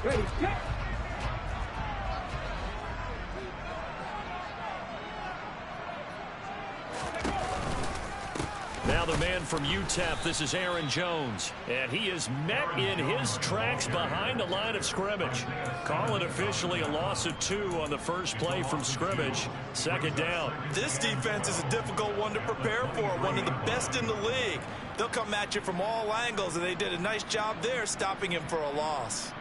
Ready, go. Now the man from UTEP, this is Aaron Jones. And he is met in his tracks behind the line of scrimmage. Call it officially a loss of 2 on the first play from scrimmage. Second down. This defense is a difficult one to prepare for, one of the best in the league. They'll come at you from all angles, and they did a nice job there stopping him for a loss.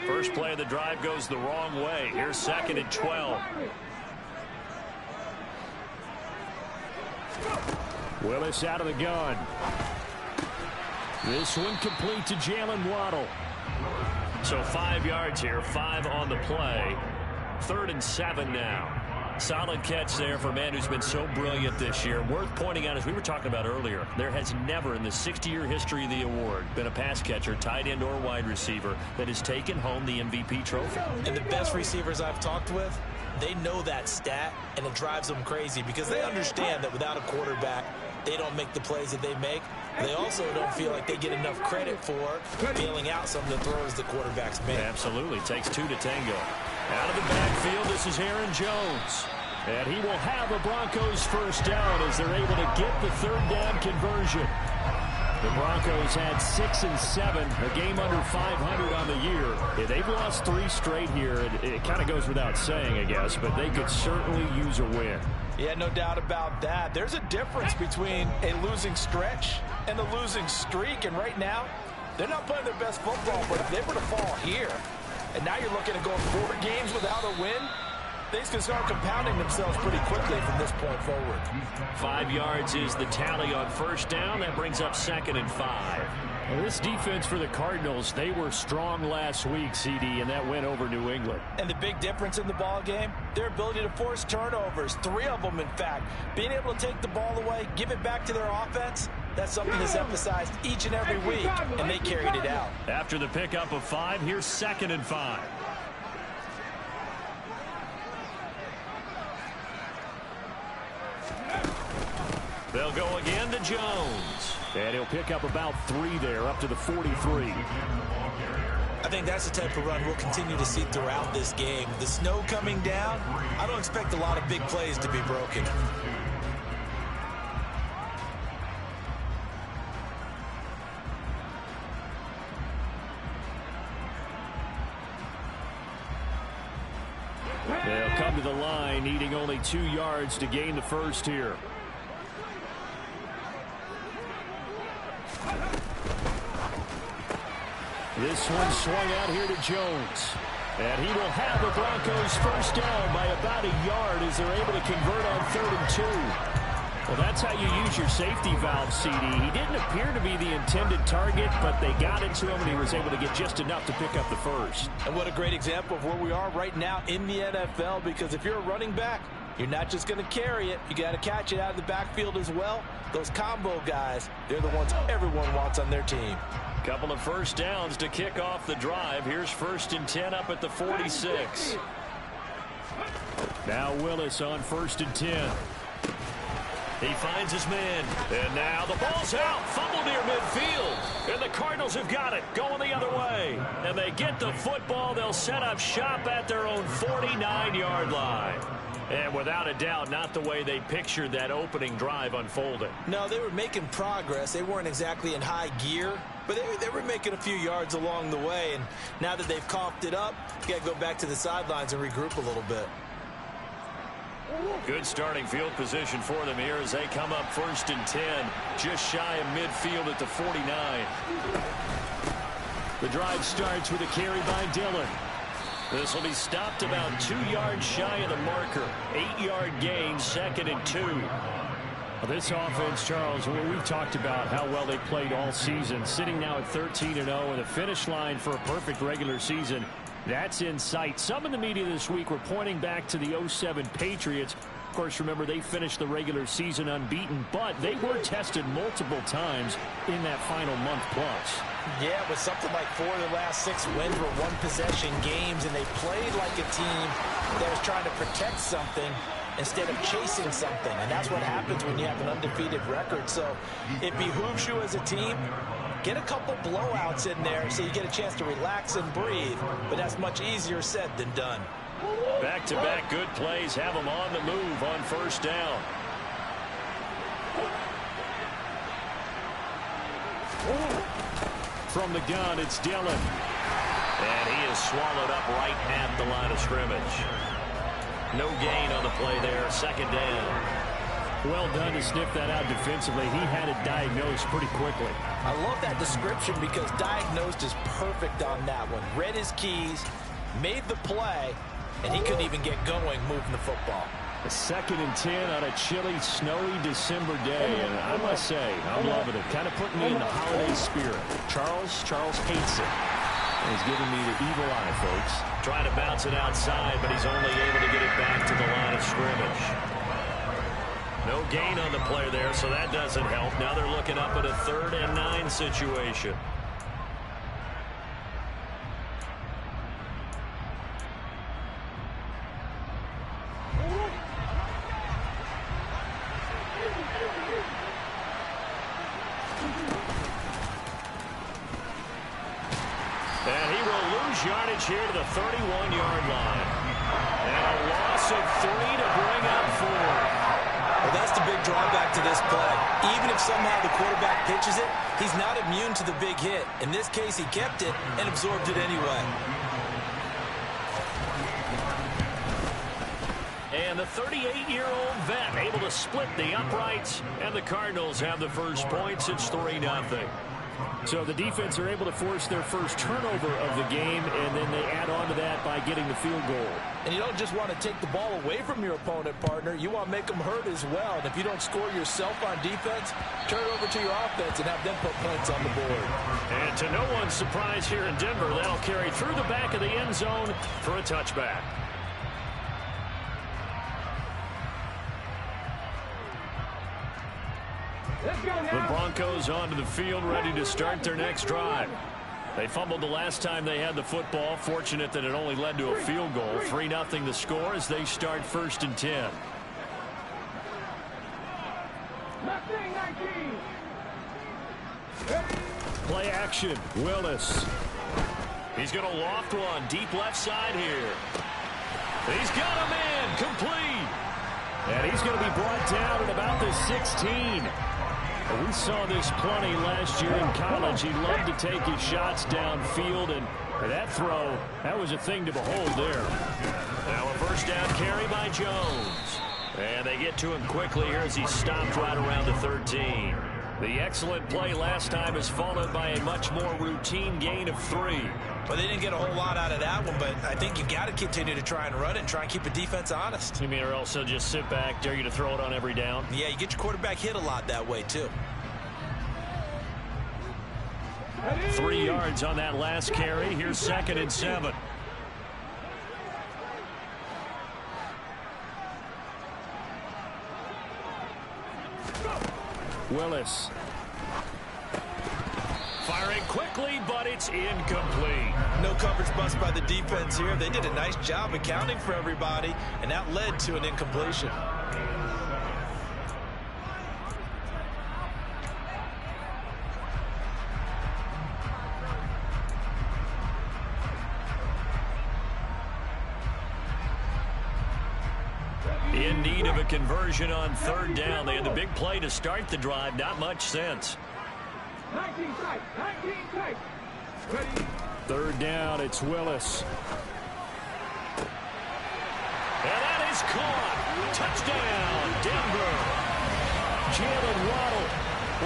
First play of the drive goes the wrong way. Here's 2nd and 12. Willis out of the gun. This one complete to Jalen Waddle. So 5 yards here, 5 on the play. 3rd and 7 now. Solid catch there for a man who's been so brilliant this year. Worth pointing out, as we were talking about earlier, there has never in the 60-year history of the award been a pass catcher, tight end or wide receiver that has taken home the MVP trophy. And the best receivers I've talked with, they know that stat, and it drives them crazy because they understand that without a quarterback, they don't make the plays that they make. They also don't feel like they get enough credit for bailing out some of the throws the quarterbacks make. Absolutely. Takes 2 to tango. Out of the backfield, this is Aaron Jones. And he will have a Broncos first down as they're able to get the 3rd down conversion. The Broncos had 6 and 7, a game under 500 on the year. Yeah, they've lost 3 straight here. It kind of goes without saying, I guess, but they could certainly use a win. Yeah, no doubt about that. There's a difference between a losing stretch and a losing streak, and right now, they're not playing their best football, but if they were to fall here, and now you're looking at going 4 games without a win, things can start compounding themselves pretty quickly from this point forward. 5 yards is the tally on first down. That brings up 2nd and 5. Well, this defense for the Cardinals, they were strong last week, CD, and that went over New England. And the big difference in the ball game, their ability to force turnovers, 3 of them, in fact. Being able to take the ball away, give it back to their offense, that's something that's emphasized each and every week, and they carried it out. After the pickup of 5, here's 2nd and 5. They'll go again to Jones. And he'll pick up about 3 there, up to the 43. I think that's the type of run we'll continue to see throughout this game. The snow coming down, I don't expect a lot of big plays to be broken. They'll come to the line, needing only 2 yards to gain the first here. This one swung out here to Jones. And he will have the Broncos first down by about a yard as they're able to convert on 3rd and 2. Well, that's how you use your safety valve, CD. He didn't appear to be the intended target, but they got into him, and he was able to get just enough to pick up the first. And what a great example of where we are right now in the NFL, because if you're a running back, you're not just going to carry it. You got to catch it out of the backfield as well. Those combo guys, they're the ones everyone wants on their team. Couple of first downs to kick off the drive. Here's 1st and 10 up at the 46. Now Willis on 1st and 10. He finds his man. And now the ball's out. Fumble near midfield. And the Cardinals have got it. Going the other way. And they get the football. They'll set up shop at their own 49-yard line. And without a doubt, not the way they pictured that opening drive unfolding. No, they were making progress. They weren't exactly in high gear, but they were making a few yards along the way. And now that they've coughed it up, you got to go back to the sidelines and regroup a little bit. Good starting field position for them here as they come up 1st and 10, just shy of midfield at the 49. The drive starts with a carry by Dillon. This will be stopped about 2 yards shy of the marker. 8-yard gain, 2nd and 2. Well, this offense, Charles, we've talked about how well they played all season, sitting now at 13-0 and a finish line for a perfect regular season. That's in sight. Some in the media this week were pointing back to the 07 Patriots. Of course, remember, they finished the regular season unbeaten, but they were tested multiple times in that final month plus. Yeah, but something like 4 of the last 6 wins were one-possession games, and they played like a team that was trying to protect something instead of chasing something. And that's what happens when you have an undefeated record. So it behooves you as a team, get a couple blowouts in there so you get a chance to relax and breathe. But that's much easier said than done. Back-to-back good plays have them on the move on first down. From the gun, it's Dillon. And he is swallowed up right at the line of scrimmage. No gain on the play there, second down. Well done to sniff that out defensively. He had it diagnosed pretty quickly. I love that description because diagnosed is perfect on that one. Read his keys, made the play, and he couldn't even get going moving the football. A 2nd and 10 on a chilly, snowy December day, and I must say, I'm loving it. Kind of putting me in the holiday spirit. Charles hates it. And he's giving me the evil eye, folks. Trying to bounce it outside, but he's only able to get it back to the line of scrimmage. No gain on the play there, so that doesn't help. Now they're looking up at a 3rd and 9 situation. And he will lose yardage here to the 31-yard line. And a loss of 3 to bring up 4. Well, that's the big drawback to this play. Even if somehow the quarterback pitches it, he's not immune to the big hit. In this case, he kept it and absorbed it anyway. And the 38-year-old vet able to split the uprights, and the Cardinals have the first points. It's 3-0. So the defense are able to force their first turnover of the game, and then they add on to that by getting the field goal. And you don't just want to take the ball away from your opponent, partner. You want to make them hurt as well. And if you don't score yourself on defense, turn it over to your offense and have them put points on the board. And to no one's surprise here in Denver, that'll carry through the back of the end zone for a touchback. The Broncos onto the field, ready to start their next drive. They fumbled the last time they had the football. Fortunate that it only led to a field goal. 3-0 the score as they start 1st and 10. Play action. Willis. He's going to loft one deep left side here. He's got him in. Complete. And he's going to be brought down at about the 16. We saw this plenty last year in college. He loved to take his shots downfield, and that throw, that was a thing to behold there. Now a first down carry by Jones. And they get to him quickly here as he stopped right around the 13. The excellent play last time is followed by a much more routine gain of 3. Well, they didn't get a whole lot out of that one, but I think you've got to continue to try and run it and try and keep the defense honest. You mean, or else they'll just sit back, dare you to throw it on every down? Yeah, you get your quarterback hit a lot that way, too. 3 yards on that last carry. Here's 2nd and 7. Willis. Firing quickly, but it's incomplete. No coverage bust by the defense here. They did a nice job accounting for everybody, and that led to an incompletion. In need of a conversion on 3rd down. They had the big play to start the drive. Not much sense. 3rd down, it's Willis. And that is caught. Touchdown, Denver. Jalen Waddle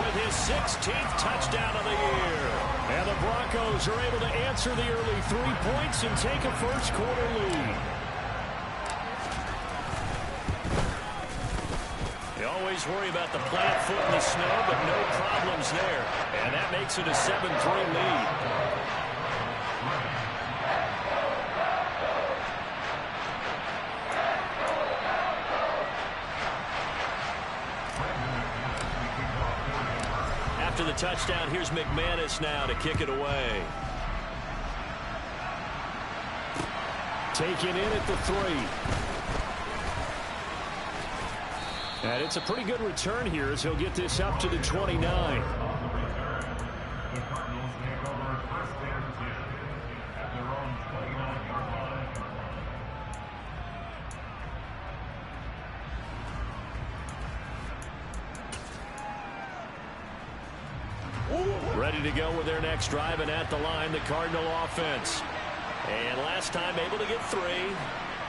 with his 16th touchdown of the year. And the Broncos are able to answer the early 3 points and take a first-quarter lead. You always worry about the plant foot in the snow, but no problems there. And that makes it a 7-3 lead. After the touchdown, here's McManus now to kick it away. taken in at the 3. And it's a pretty good return here as he'll get this up to the 29. Ready to go with their next drive, and at the line, the Cardinal offense. And last time able to get 3.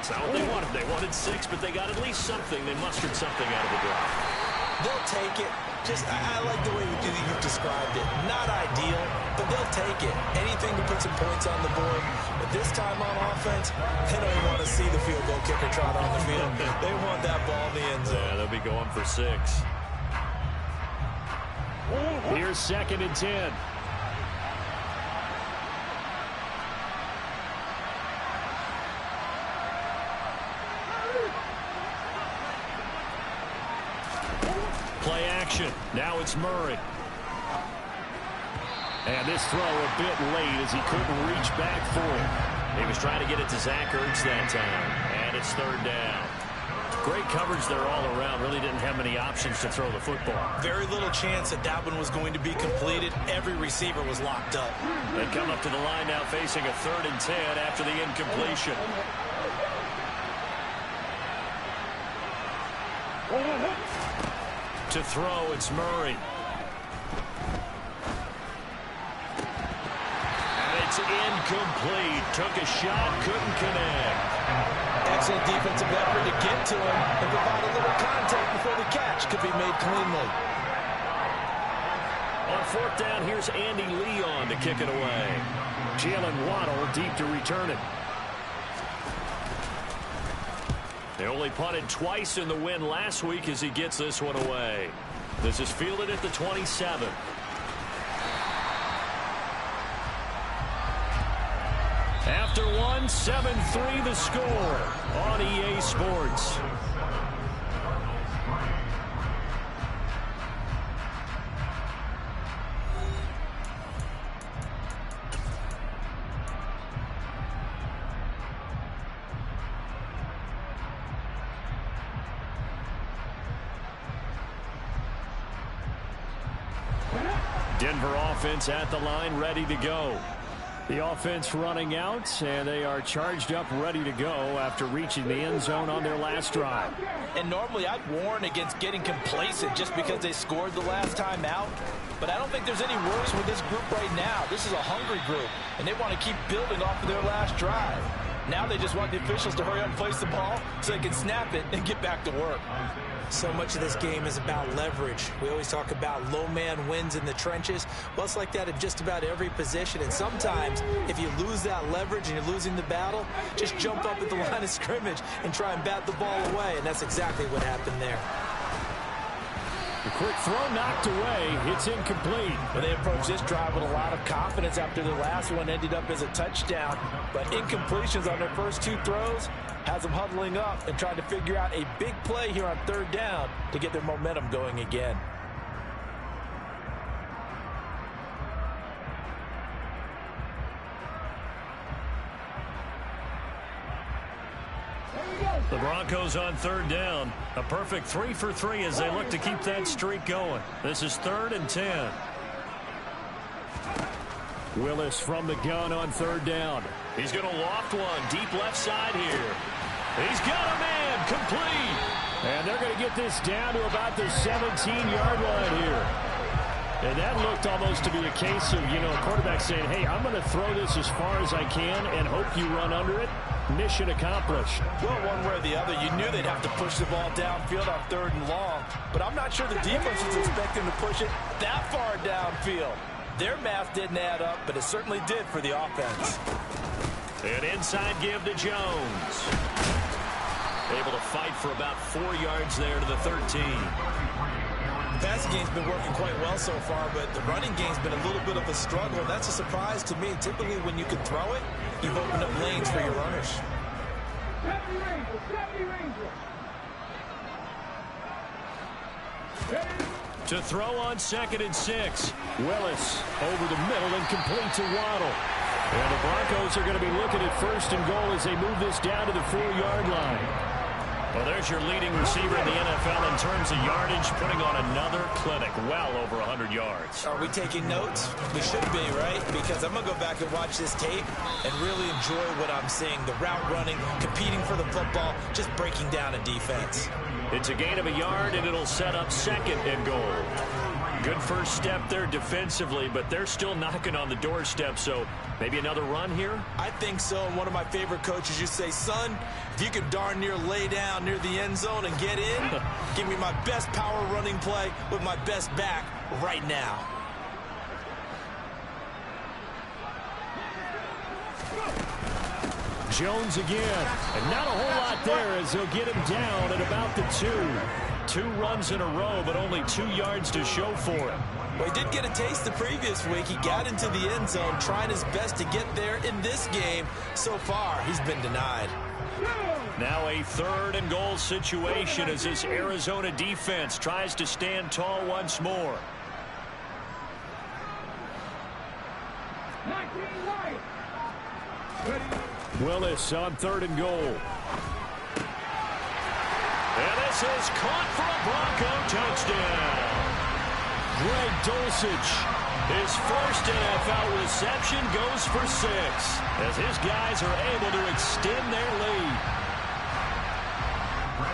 It's not what they wanted. They wanted 6, but they got at least something. They mustered something out of the drive. They'll take it. I like the way you've described it. Not ideal, but they'll take it. Anything to put some points on the board. But this time on offense, they don't even want to see the field goal kicker trot on the field. They want that ball in the end zone. Yeah, they'll be going for 6. Here's 2nd and 10. Play action. Now it's Murray. And this throw a bit late as he couldn't reach back for it. He was trying to get it to Zach Ertz that time. And it's 3rd down. Great coverage there all around. Really didn't have many options to throw the football. Very little chance that one was going to be completed. Every receiver was locked up. They come up to the line now facing a 3rd and 10 after the incompletion. To throw, it's Murray. And it's incomplete. Took a shot, couldn't connect. Excellent defensive effort to get to him and provide a little contact before the catch could be made cleanly. On 4th down, here's Andy Leon to kick it away. Jalen Waddle deep to return it. They only punted twice in the win last week as he gets this one away. This is fielded at the 27. After one, 7-3 the score on EA Sports. Denver offense at the line, ready to go. The offense running out, and they are charged up, ready to go after reaching the end zone on their last drive. And normally I'd warn against getting complacent just because they scored the last time out. But I don't think there's any worries with this group right now. This is a hungry group, and they want to keep building off of their last drive. Now they just want the officials to hurry up and place the ball so they can snap it and get back to work. So much of this game is about leverage. We always talk about low man wins in the trenches. Well, it's like that in just about every position. And sometimes, if you lose that leverage and you're losing the battle, just jump up at the line of scrimmage and try and bat the ball away. And that's exactly what happened there. The quick throw knocked away. It's incomplete. Well, they approached this drive with a lot of confidence after the last one ended up as a touchdown. But incompletions on their first 2 throws has them huddling up and trying to figure out a big play here on 3rd down to get their momentum going again. The Broncos on 3rd down. A perfect 3 for 3 as they look to keep that streak going. This is 3rd and 10. Willis from the gun on 3rd down. He's going to loft one deep left side here. He's got a man complete. And they're going to get this down to about the 17-yard line here. And that looked almost to be a case of, a quarterback saying, hey, I'm going to throw this as far as I can and hope you run under it. Mission accomplished. Well, one way or the other, you knew they'd have to push the ball downfield on 3rd and long. But I'm not sure the defense was expecting to push it that far downfield. Their math didn't add up, but it certainly did for the offense. An inside give to Jones. Able to fight for about 4 yards there to the 13. The passing game's been working quite well so far, but the running game's been a little bit of a struggle, and that's a surprise to me. Typically, when you can throw it, you've opened up lanes for your runners. To throw on 2nd and 6. Willis over the middle and complete to Waddle. And the Broncos are going to be looking at 1st and goal as they move this down to the 4-yard line. Well, there's your leading receiver in the NFL in terms of yardage, putting on another clinic, well over 100 yards. Are we taking notes? We should be, right? Because I'm going to go back and watch this tape and really enjoy what I'm seeing. The route running, competing for the football, just breaking down a defense. It's a gain of a yard, and it'll set up 2nd and goal. Good first step there defensively, but they're still knocking on the doorstep, so maybe another run here? I think so. And one of my favorite coaches, you say, son, if you could darn near lay down near the end zone and get in, give me my best power running play with my best back right now. Jones again, and not a whole lot there as they'll get him down at about the 2. 2 runs in a row, but only 2 yards to show for it. Well, he did get a taste the previous week. He got into the end zone, trying his best to get there in this game. So far, he's been denied. Now a 3rd and goal situation as this Arizona defense tries to stand tall once more. Willis on 3rd and goal. And this is caught for a Bronco touchdown. Greg Dulcich, his first NFL reception, goes for 6 as his guys are able to extend their lead.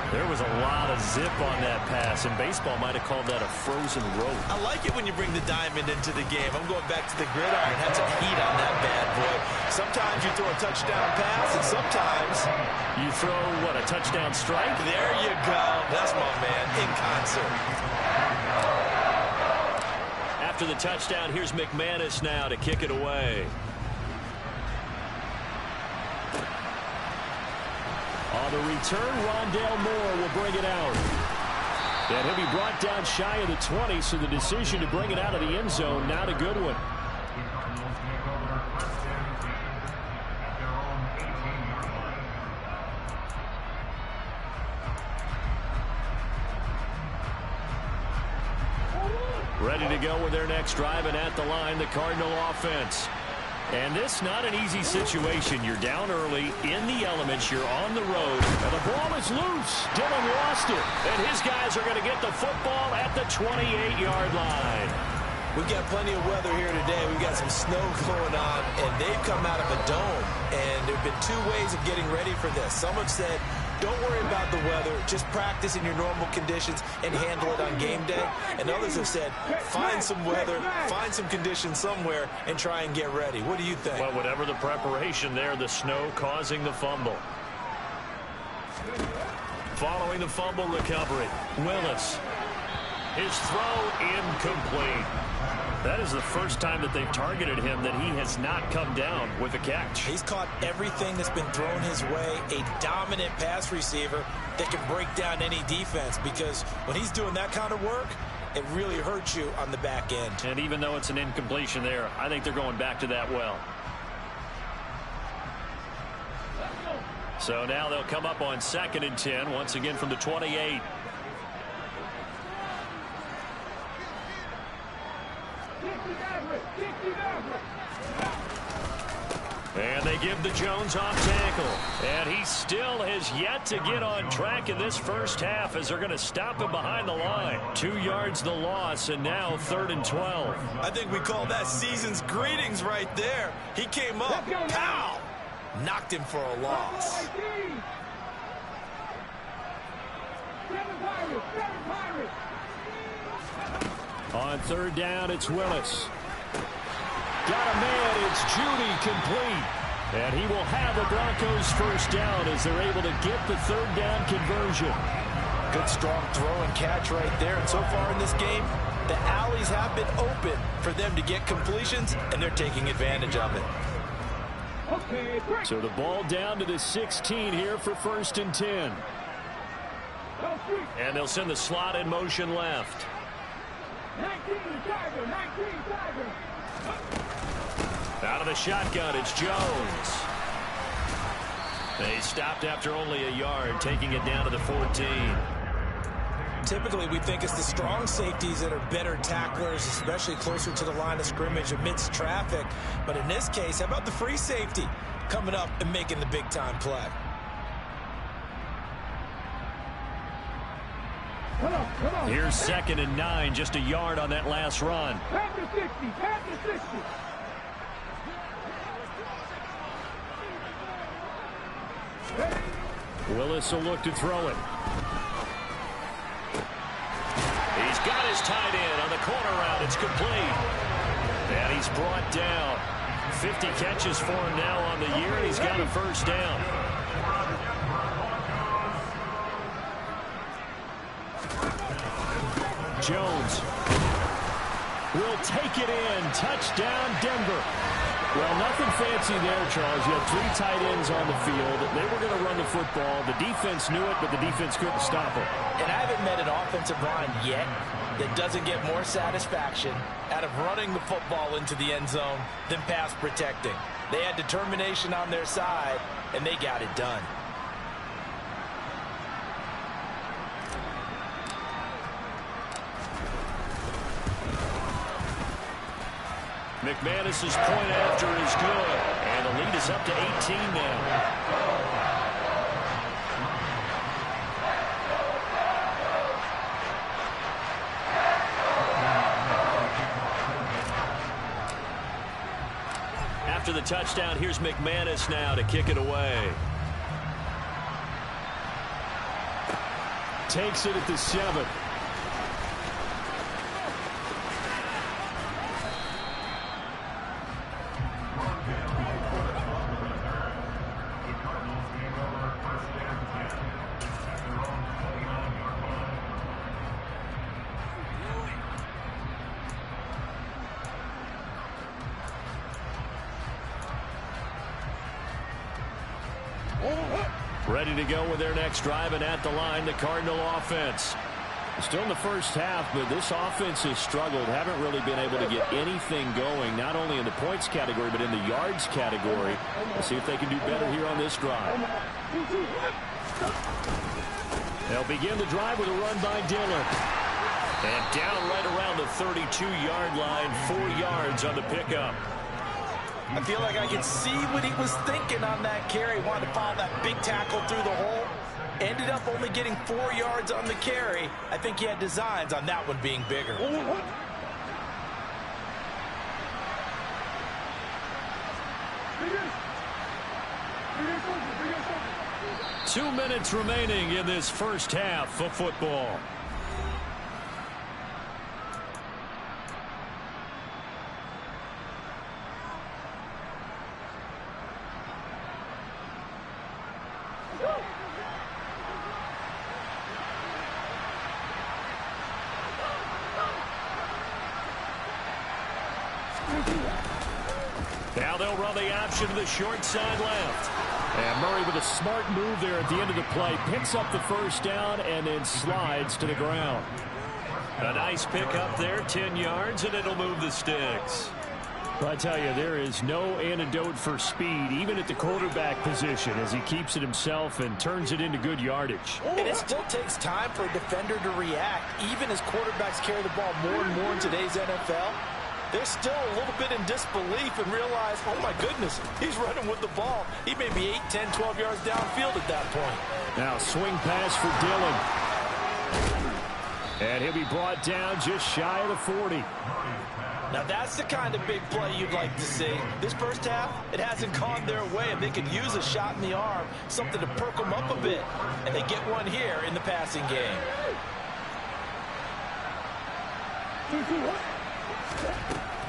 There was a lot of zip on that pass, and baseball might have called that a frozen rope. I like it when you bring the diamond into the game. I'm going back to the gridiron. Had some heat on that bad boy. Sometimes you throw a touchdown pass, and sometimes you throw, what, a touchdown strike? There you go. That's my man in concert. After the touchdown, here's McManus now to kick it away. On the return, Rondale Moore will bring it out. And he'll be brought down shy of the 20, so the decision to bring it out of the end zone, not a good one. Ready to go with their next drive, and at the line, the Cardinal offense. And this not an easy situation. You're down early, in the elements, you're on the road, and the ball is loose. Dillon lost it, and his guys are going to get the football at the 28-yard line. We've got plenty of weather here today. We've got some snow going on, and they've come out of a dome. And there have been 2 ways of getting ready for this. Some have said, don't worry about the weather. Just practice in your normal conditions and handle it on game day. And others have said, find some weather, find some conditions somewhere, and try and get ready. What do you think? Well, whatever the preparation there, the snow causing the fumble. Following the fumble recovery, Willis. His throw incomplete. That is the first time that they've targeted him that he has not come down with a catch. He's caught everything that's been thrown his way. A dominant pass receiver that can break down any defense, because when he's doing that kind of work, it really hurts you on the back end. And even though it's an incompletion there, I think they're going back to that well. So now they'll come up on 2nd and 10, once again from the 28. And they give the Jones off tackle. And he still has yet to get on track in this first half as they're going to stop him behind the line. 2 yards the loss, and now 3rd and 12. I think we call that season's greetings right there. He came up, pow! Knocked him for a loss. On 3rd down, it's Willis. Got a man, it's Judy, complete. And he will have the Broncos first down as they're able to get the 3rd down conversion. Good strong throw and catch right there. And so far in this game, the alleys have been open for them to get completions, and they're taking advantage of it. So the ball down to the 16 here for 1st and 10. And they'll send the slot in motion left. 19 Tiger. Out of the shotgun, it's Jones. They stopped after only a yard, taking it down to the 14. typically we think it's the strong safeties that are better tacklers, especially closer to the line of scrimmage amidst traffic. But in this case, how about the free safety coming up and making the big-time play? Come on. Here's 2nd and 9, just a yard on that last run. Back to 60, back to 60. Willis will look to throw it. He's got his tight end on the corner route. It's complete. And he's brought down. 50 catches for him now on the year, and he's got a first down. Jones will take it in. Touchdown, Denver. Well, nothing fancy there, Charles. You had 3 tight ends on the field. They were going to run the football. The defense knew it, but the defense couldn't stop it. And I haven't met an offensive line yet that doesn't get more satisfaction out of running the football into the end zone than pass protecting. They had determination on their side, and they got it done. McManus's point after is good, and the lead is up to 18 now. After the touchdown, here's McManus now to kick it away. Takes it at the 7. Ready to go with their next drive, and at the line, the Cardinal offense. Still in the first half, but this offense has struggled. Haven't really been able to get anything going, not only in the points category, but in the yards category. We'll see if they can do better here on this drive. They'll begin the drive with a run by Dillon. And down right around the 32-yard line, 4 yards on the pickup. I feel like I can see what he was thinking on that carry. Wanted to follow that big tackle through the hole. Ended up only getting 4 yards on the carry. I think he had designs on that one being bigger. 2 minutes remaining in this first half of football. Now they'll run the option to the short side left. And Murray with a smart move there at the end of the play. Picks up the first down and then slides to the ground. A nice pickup there, 10 yards, and it'll move the sticks. Well, I tell you, there is no antidote for speed, even at the quarterback position, as he keeps it himself and turns it into good yardage. And it still takes time for a defender to react, even as quarterbacks carry the ball more and more in today's NFL. They're still a little bit in disbelief and realize, oh, my goodness, he's running with the ball. He may be 8, 10, 12 yards downfield at that point. Now swing pass for Dillon. And he'll be brought down just shy of the 40. Now, that's the kind of big play you'd like to see. This first half, it hasn't gone their way, and they could use a shot in the arm, something to perk them up a bit. And they get one here in the passing game.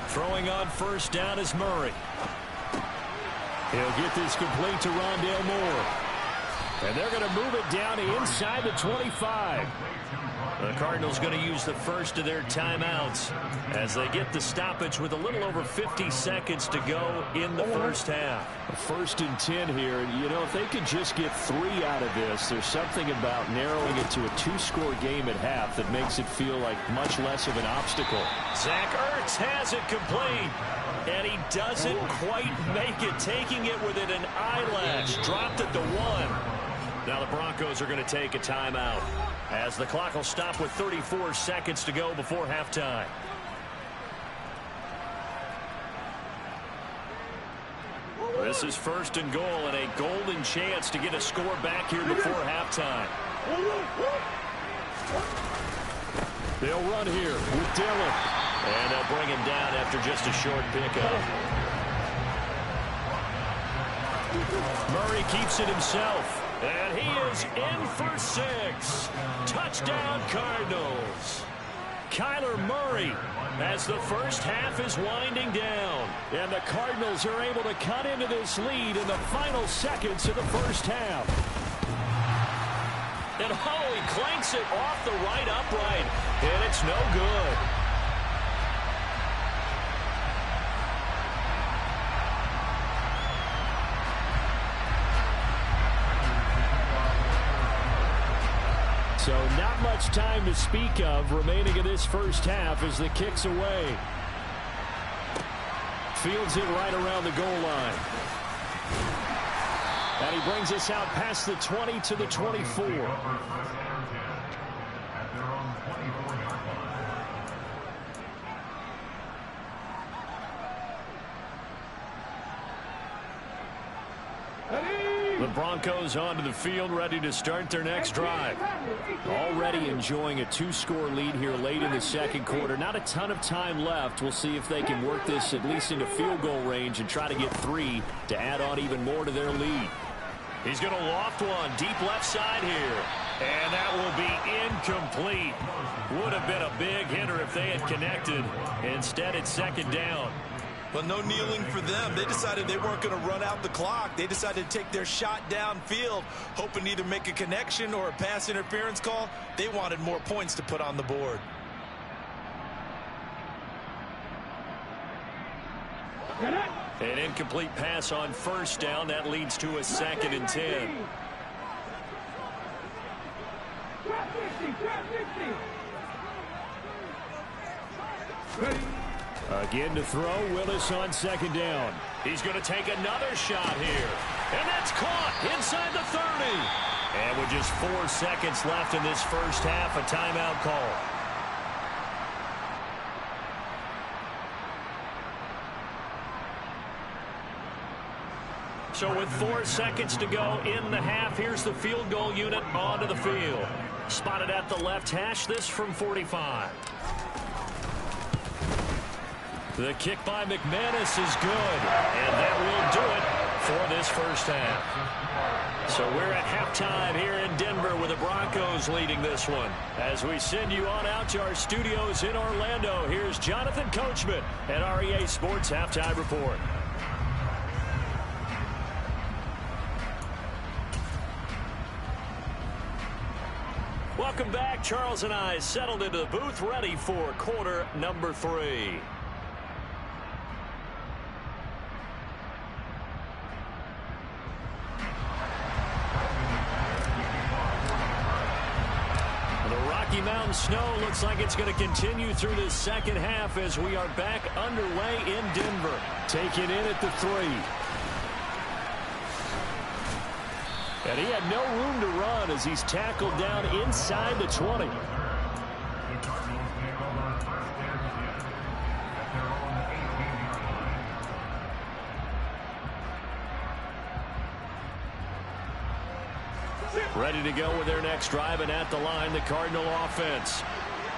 Throwing on first down is Murray. He'll get this complete to Rondale Moore. And they're going to move it down inside the 25. The Cardinals going to use the first of their timeouts as they get the stoppage with a little over 50 seconds to go in the first half. 1st and 10 here. You know, if they could just get 3 out of this, there's something about narrowing it to a 2-score game at half that makes it feel like much less of an obstacle. Zach Ertz has it complete, and he doesn't quite make it, taking it within an eyelash. Dropped at the 1. Now the Broncos are going to take a timeout as the clock will stop with 34 seconds to go before halftime. This is first and goal and a golden chance to get a score back here before halftime. They'll run here with Dillon. And they'll bring him down after just a short pickup. Murray keeps it himself. And he is in for 6. Touchdown Cardinals. Kyler Murray as the first half is winding down. And the Cardinals are able to cut into this lead in the final seconds of the first half. And he clanks it off the right upright. And it's no good. So not much time to speak of remaining in this first half as the kick's away. Fields it right around the goal line. And he brings us out past the 20 to the 24. The Broncos onto the field, ready to start their next drive. Already enjoying a 2-score lead here late in the second quarter. Not a ton of time left. We'll see if they can work this at least into field goal range and try to get 3 to add on even more to their lead. He's going to loft one deep left side here. And that will be incomplete. Would have been a big hitter if they had connected. Instead, it's second down. Well, no kneeling for them. They decided they weren't going to run out the clock. They decided to take their shot downfield, hoping to either make a connection or a pass interference call. They wanted more points to put on the board. An incomplete pass on first down. That leads to a 2nd and 10. Ready. Again to throw, Willis on second down. He's going to take another shot here. And that's caught inside the 30. And with just 4 seconds left in this first half, a timeout call. So with 4 seconds to go in the half, here's the field goal unit onto the field. Spotted at the left hash, this from 45. The kick by McManus is good, and that will do it for this first half. So we're at halftime here in Denver with the Broncos leading this one. As we send you on out to our studios in Orlando, here's Jonathan Coachman at REA Sports Halftime Report. Welcome back. Charles and I settled into the booth ready for quarter number 3. Mountain snow looks like it's going to continue through this second half as we are back underway in Denver. Taking in at the 3. And he had no room to run as he's tackled down inside the 20. Ready to go with their next drive, and at the line, the Cardinal offense.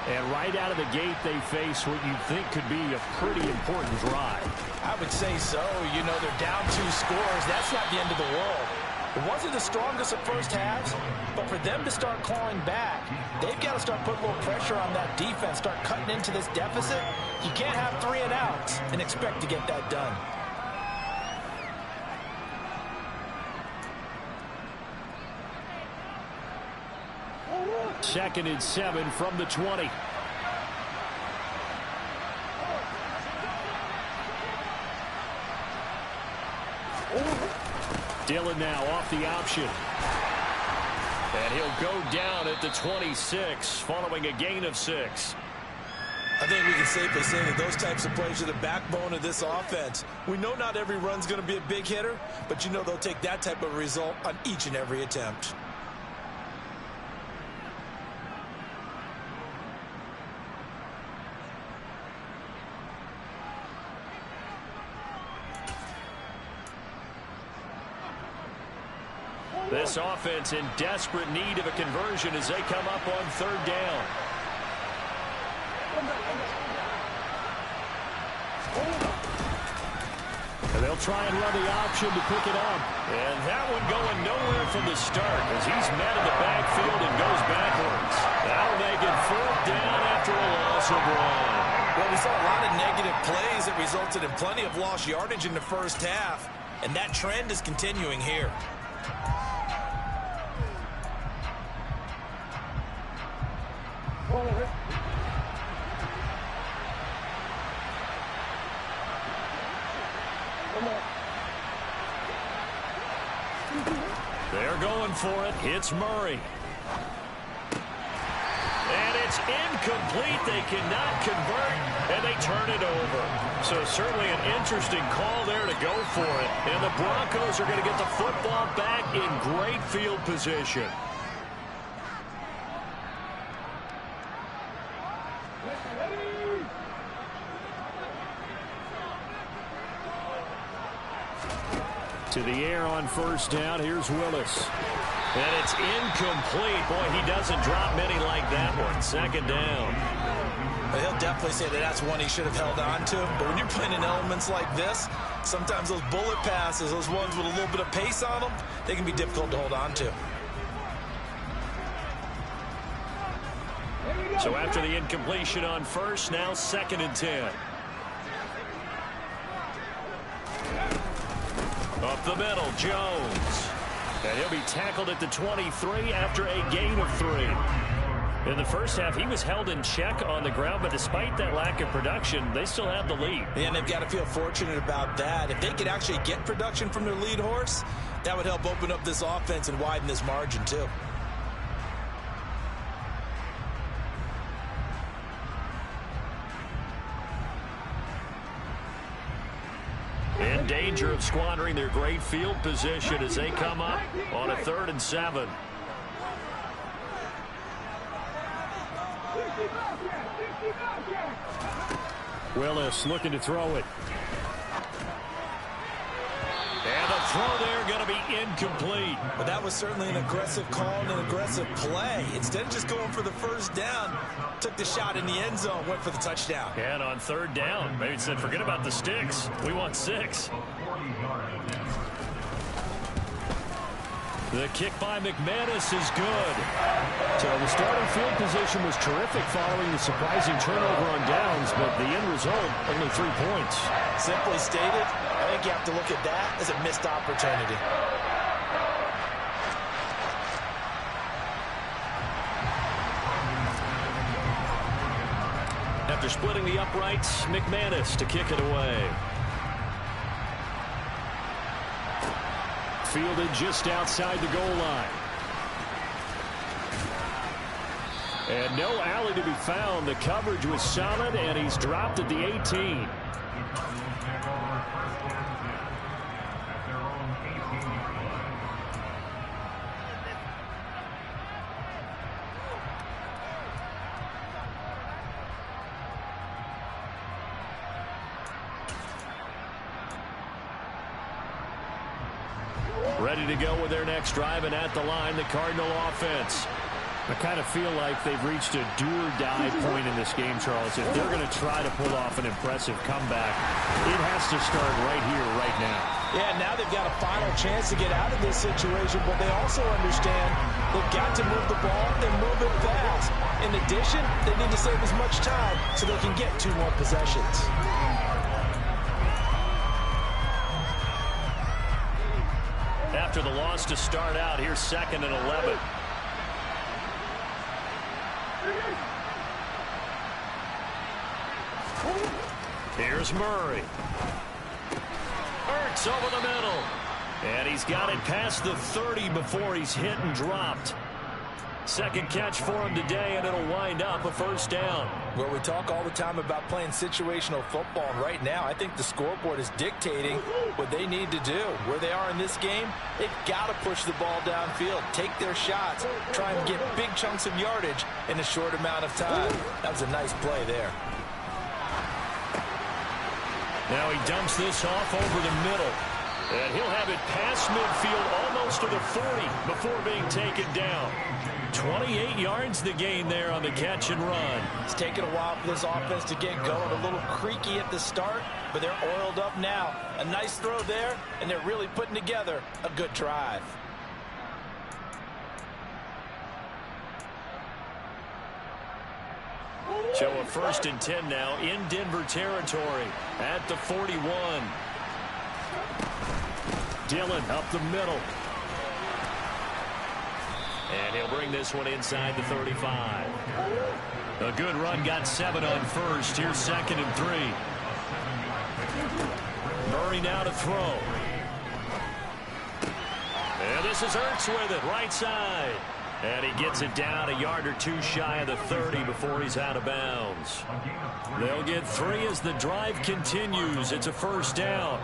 And right out of the gate, they face what you think could be a pretty important drive. I would say so. You know, they're down 2 scores. That's not the end of the world. It wasn't the strongest of first halves, but for them to start clawing back, they've got to start putting a little pressure on that defense, start cutting into this deficit. You can't have 3 and outs and expect to get that done. Second and 7 from the 20. Dillon now off the option. And he'll go down at the 26 following a gain of 6. I think we can safely say that those types of plays are the backbone of this offense. We know not every run's going to be a big hitter, but you know they'll take that type of result on each and every attempt. This offense in desperate need of a conversion as they come up on third down. And they'll try and run the option to pick it up. And that one going nowhere from the start as he's met in the backfield and goes backwards. That'll make it fourth down after a loss of one. Well, we saw a lot of negative plays that resulted in plenty of lost yardage in the first half. And that trend is continuing here. They're going for it. It's Murray. And it's incomplete. They cannot convert, and they turn it over. So certainly an interesting call there to go for it. And the Broncos are going to get the football back in great field position. To the air on first down. Here's Willis. And it's incomplete. Boy, he doesn't drop many like that one. Second down. He'll definitely say that that's one he should have held on to. But when you're playing in elements like this, sometimes those bullet passes, those ones with a little bit of pace on them, they can be difficult to hold on to. So after the incompletion on first, now 2nd and 10. Up the middle, Jones. And he'll be tackled at the 23 after a gain of 3. In the first half, he was held in check on the ground, but despite that lack of production, they still have the lead. And they've got to feel fortunate about that. If they could actually get production from their lead horse, that would help open up this offense and widen this margin too. In danger of squandering their great field position as they come up on a 3rd and 7. Willis looking to throw it. And the throw there going to be incomplete. But that was certainly an aggressive call and an aggressive play. Instead of just going for the first down, took the shot in the end zone, went for the touchdown. And on 3rd down, maybe said, forget about the sticks. We want 6. The kick by McManus is good. So the starting field position was terrific following the surprising turnover on downs, but the end result, only 3 points. Simply stated, I think you have to look at that as a missed opportunity. After splitting the uprights, McManus to kick it away. Fielded just outside the goal line. And no alley to be found. The coverage was solid, and he's dropped at the 18. Ready to go with their next drive, and at the line, the Cardinal offense. I kind of feel like they've reached a do-or-die point in this game, Charles. If they're going to try to pull off an impressive comeback, it has to start right here, right now. Yeah, now they've got a final chance to get out of this situation, but they also understand they've got to move the ball and move it fast. In addition, they need to save as much time so they can get 2 more possessions. After the loss to start out, here's 2nd and 11. Here's Murray. Ertz over the middle. And he's got it past the 30 before he's hit and dropped. 2nd catch for him today, and it'll wind up a first down. Well, we talk all the time about playing situational football, and right now I think the scoreboard is dictating what they need to do. Where they are in this game, they've got to push the ball downfield, take their shots, try and get big chunks of yardage in a short amount of time. That was a nice play there. Now he dumps this off over the middle. And he'll have it past midfield almost to the 40 before being taken down. 28 yards the gain there on the catch and run. It's taken a while for this offense to get going. A little creaky at the start, but they're oiled up now. A nice throw there, and they're really putting together a good drive. So a 1st and 10 now in Denver territory at the 41. Dillon up the middle. And he'll bring this one inside the 35. A good run, got 7 on first. Here's 2nd and 3. Murray now to throw. And this is Ertz with it, right side. And he gets it down a yard or 2 shy of the 30 before he's out of bounds. They'll get 3 as the drive continues. It's a 1st down.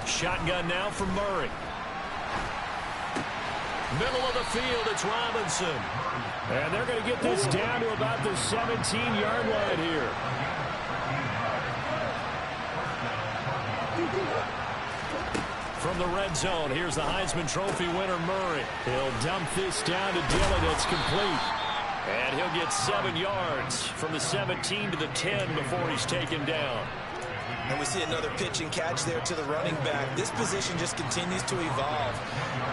Shotgun now for Murray. Middle of the field, it's Robinson. And they're going to get this down to about the 17-yard line here. From the red zone, here's the Heisman Trophy winner, Murray. He'll dump this down to Dillon. It's complete. And he'll get 7 yards from the 17 to the 10 before he's taken down. And we see another pitch and catch there to the running back. This position just continues to evolve.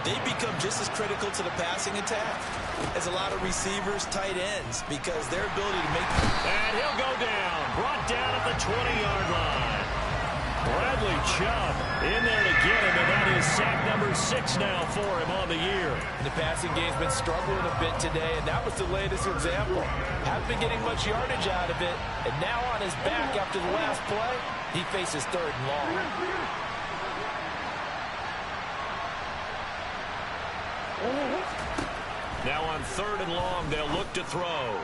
They become just as critical to the passing attack as a lot of receivers, tight ends, because their ability to make... And he'll go down, brought down at the 20-yard line. Bradley Chubb in there to get him, and that is sack number 6 now for him on the year. The passing game's been struggling a bit today, and that was the latest example. Haven't been getting much yardage out of it, and now on his back after the last play, he faces 3rd and long. Now on 3rd and long, they'll look to throw.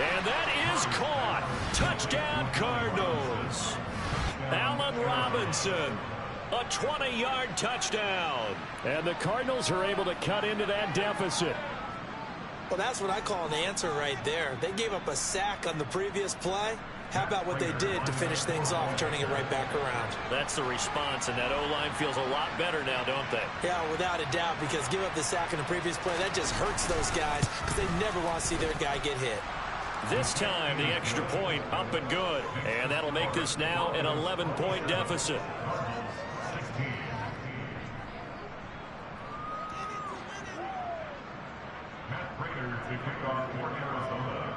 And that is caught. Touchdown, Cardinals. Allen Robinson, a 20-yard touchdown. And the Cardinals are able to cut into that deficit. Well, that's what I call an answer right there. They gave up a sack on the previous play. How about what they did to finish things off, turning it right back around? That's the response, and that O-line feels a lot better now, don't they? Yeah, without a doubt, because give up the sack in the previous play, that just hurts those guys because they never want to see their guy get hit. This time, the extra point up and good, and that'll make this now an 11-point deficit. Matt Prater to kick off for Arizona.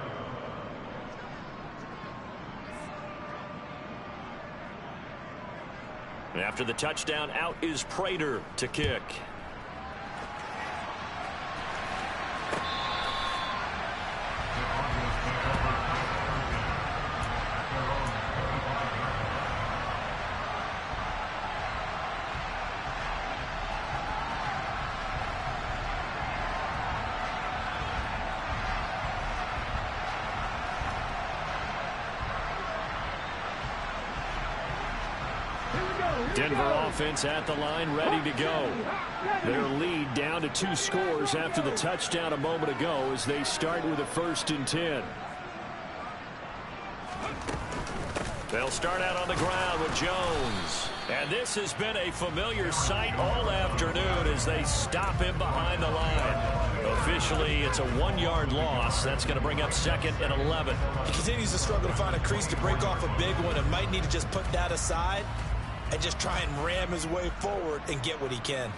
And after the touchdown, out is Prater to kick. Denver offense at the line, ready to go. Their lead down to 2 scores after the touchdown a moment ago as they start with a 1st and 10. They'll start out on the ground with Jones. And this has been a familiar sight all afternoon as they stop him behind the line. Officially, it's a 1-yard loss. That's going to bring up 2nd and 11. He continues to struggle to find a crease to break off a big one and might need to just put that aside and just try and ram his way forward and get what he can.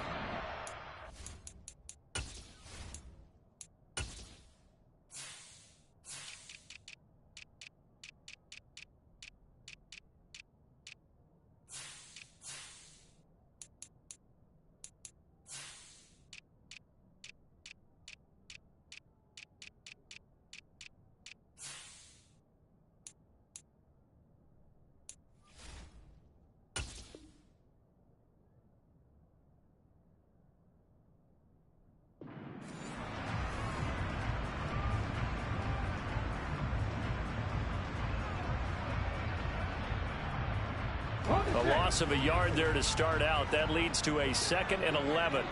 A loss of a yard there to start out. That leads to a 2nd and 11.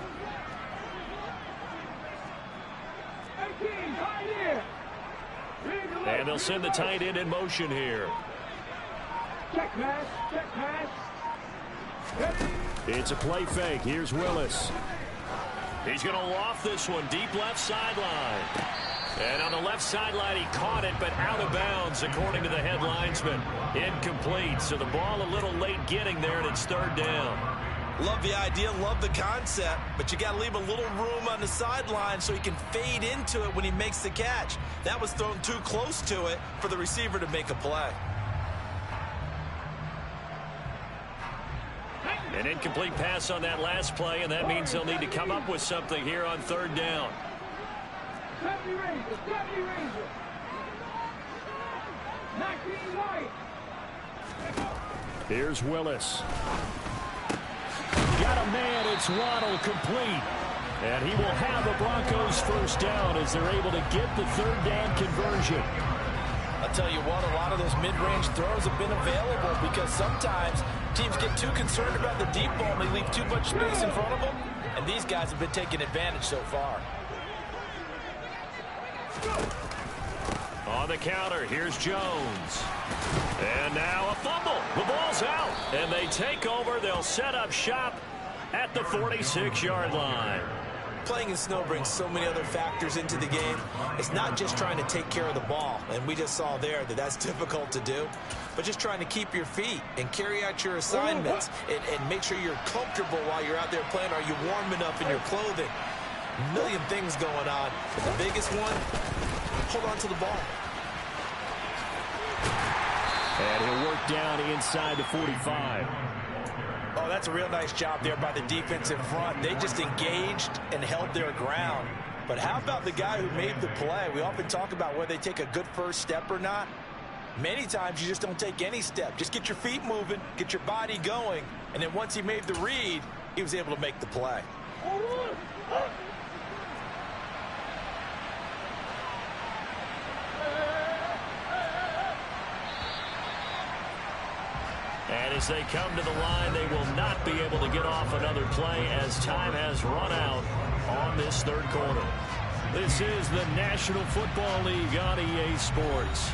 And they'll send the tight end in motion here. Check pass, check pass. It's a play fake. Here's Willis. He's going to loft this one deep left sideline. And on the left sideline, he caught it, but out of bounds, according to the head linesman. Incomplete, so the ball a little late getting there, and it's third down. Love the idea, love the concept, but you got to leave a little room on the sideline so he can fade into it when he makes the catch. That was thrown too close to it for the receiver to make a play. An incomplete pass on that last play, and that means they'll need to come up with something here on third down. Deputy Ranger. 19 white. Here's Willis. Got a man, it's Waddle, complete. And he will have the Broncos first down as they're able to get the third down conversion. I'll tell you what, a lot of those mid-range throws have been available because sometimes teams get too concerned about the deep ball and they leave too much space in front of them. And these guys have been taking advantage so far. On the counter, here's Jones. And now a fumble. The ball's out. And they take over. They'll set up shop at the 46-yard line. Playing in snow brings so many other factors into the game. It's not just trying to take care of the ball, and we just saw there that that's difficult to do, but just trying to keep your feet and carry out your assignments and make sure you're comfortable while you're out there playing. Are you warm enough in your clothing? A million things going on, but the biggest one, hold on to the ball. And he'll work down inside the 45. Oh, that's a real nice job there by the defense in front. They just engaged and held their ground. But how about the guy who made the play? We often talk about whether they take a good first step or not. Many times you just don't take any step. Just get your feet moving, get your body going, and then once he made the read, he was able to make the play. And as they come to the line, they will not be able to get off another play as time has run out on this third quarter. This is the National Football League on EA Sports.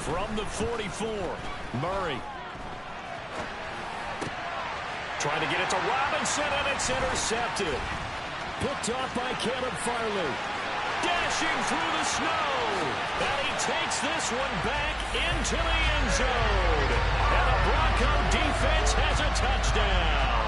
From the 44, Murray. Trying to get it to Robinson, and it's intercepted. Picked off by Caleb Farley. Dashing through the snow. And he takes this one back into the end zone. And the Bronco defense has a touchdown.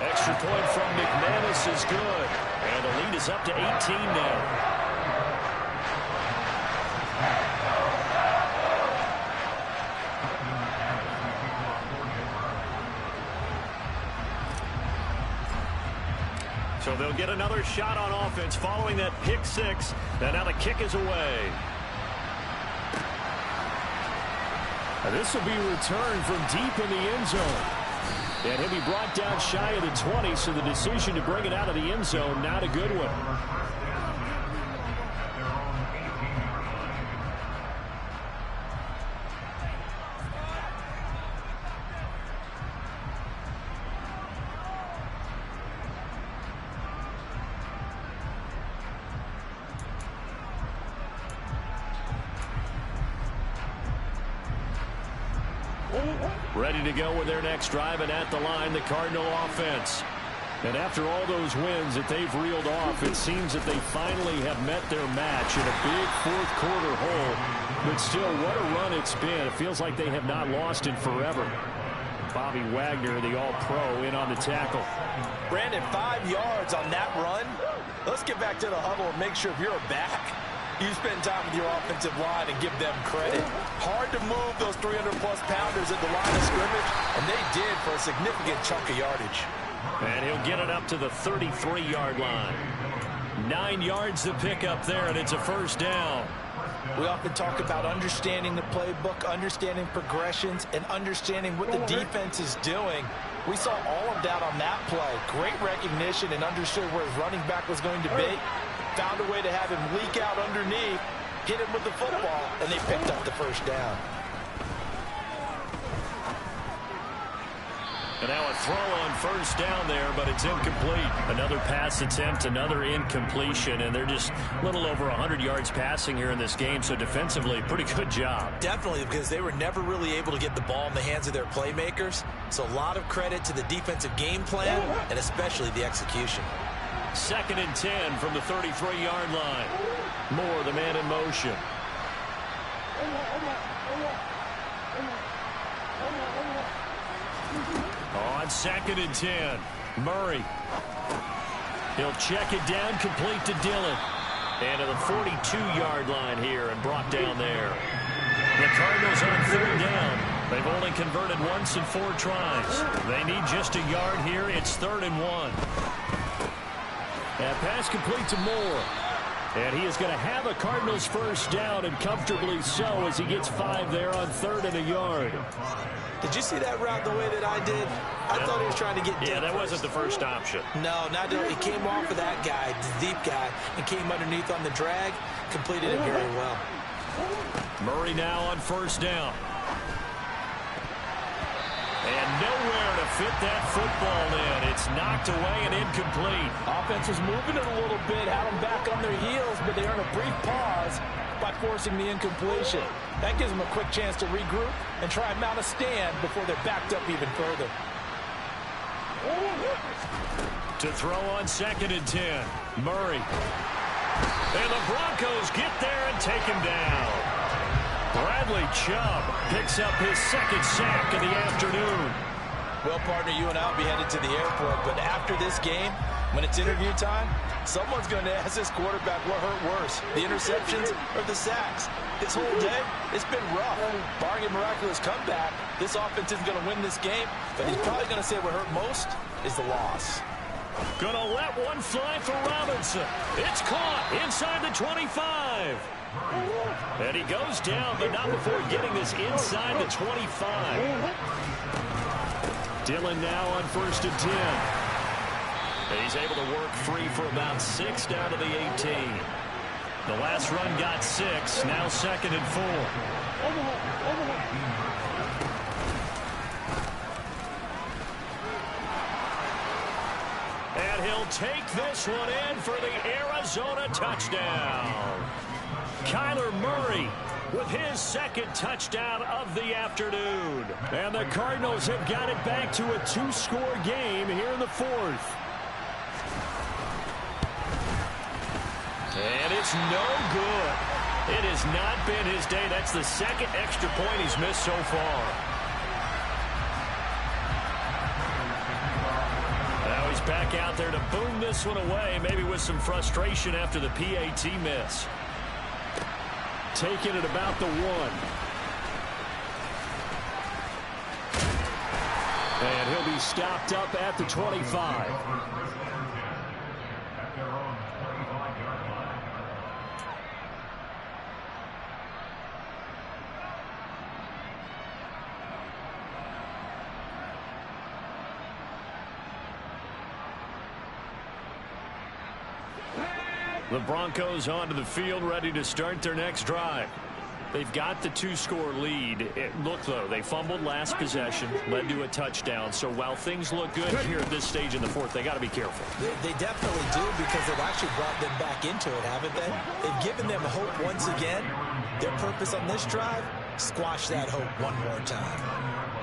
Extra point from McManus is good. And the lead is up to 18 now. So they'll get another shot on offense following that pick six. And now the kick is away. And this will be returned from deep in the end zone. And he'll be brought down shy of the 20, so the decision to bring it out of the end zone, not a good one. Ready to go with their next drive, and at the line, the Cardinal offense. And after all those wins that they've reeled off, it seems that they finally have met their match in a big fourth quarter hole. But still, what a run it's been. It feels like they have not lost in forever. Bobby Wagner, the all-pro, in on the tackle. Brandon, 5 yards on that run. Let's get back to the huddle and make sure if you're back, you spend time with your offensive line and give them credit. Hard to move those 300-plus pounders at the line of scrimmage, and they did for a significant chunk of yardage. And he'll get it up to the 33-yard line. 9 yards to pick up there, and it's a first down. We often talk about understanding the playbook, understanding progressions, and understanding what the defense is doing. We saw all of that on that play. Great recognition and understood where his running back was going to be. Found a way to have him leak out underneath, hit him with the football, and they picked up the first down. And now a throw on first down there, but it's incomplete. Another pass attempt, another incompletion, and they're just a little over 100 yards passing here in this game, so defensively, pretty good job. Definitely, because they were never really able to get the ball in the hands of their playmakers. So a lot of credit to the defensive game plan, and especially the execution. 2nd and 10 from the 33-yard line. Moore, the man in motion. On 2nd and 10, Murray. He'll check it down, complete to Dillon. And to the 42-yard line here and brought down there. The Cardinals on 3rd down. They've only converted once in 4 tries. They need just a yard here. It's 3rd and 1. That pass complete to Moore. And he is going to have a Cardinals first down, and comfortably so, as he gets 5 there on 3rd and a yard. Did you see that route the way that I did? I thought he was trying to get deep. Yeah, that wasn't the first option. No, not he came off of that guy, the deep guy, and came underneath on the drag. Completed it very well. Murray now on first down. And nowhere to fit that football in. It's knocked away and incomplete. Offense was moving it a little bit, had them back on their heels, but they earned a brief pause by forcing the incompletion. That gives them a quick chance to regroup and try and mount a stand before they're backed up even further. To throw on 2nd and 10, Murray. And the Broncos get there and take him down. Bradley Chubb picks up his 2nd sack of the afternoon. Well, partner, you and I will be headed to the airport, but after this game, when it's interview time, someone's going to ask this quarterback what hurt worse, the interceptions or the sacks. This whole day, it's been rough. Barring a miraculous comeback, this offense isn't going to win this game, but he's probably going to say what hurt most is the loss. Gonna let one fly for Robinson. It's caught inside the 25. And he goes down, but not before getting this inside the 25. Dillon now on 1st and 10. He's able to work free for about 6 down to the 18. The last run got 6, now 2nd and 4. And he'll take this one in for the Arizona touchdown. Kyler Murray with his 2nd touchdown of the afternoon. And the Cardinals have got it back to a 2-score game here in the 4th. And it's no good. It has not been his day. That's the 2nd extra point he's missed so far. Now he's back out there to boom this one away, maybe with some frustration after the PAT miss. Taking it about the 1. And he'll be stopped up at the 25. The Broncos onto the field, ready to start their next drive. They've got the 2-score lead. Look, though, they fumbled last possession, led to a touchdown. So while things look good here at this stage in the 4th, they got to be careful. They definitely do, because they've actually brought them back into it, haven't they? They've given them hope once again. Their purpose on this drive, squash that hope one more time.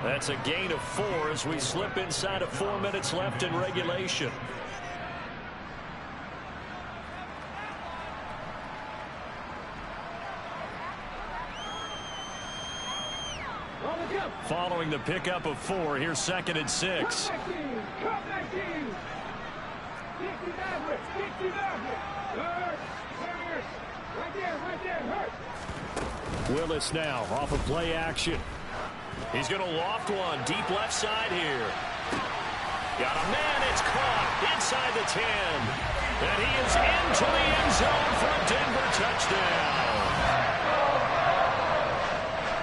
That's a gain of 4 as we slip inside of 4 minutes left in regulation. Following the pickup of 4, here's 2nd and 6. Willis now off of play action. He's going to loft one deep left side here. Got a man, it's caught inside the 10. And he is into the end zone for a Denver touchdown.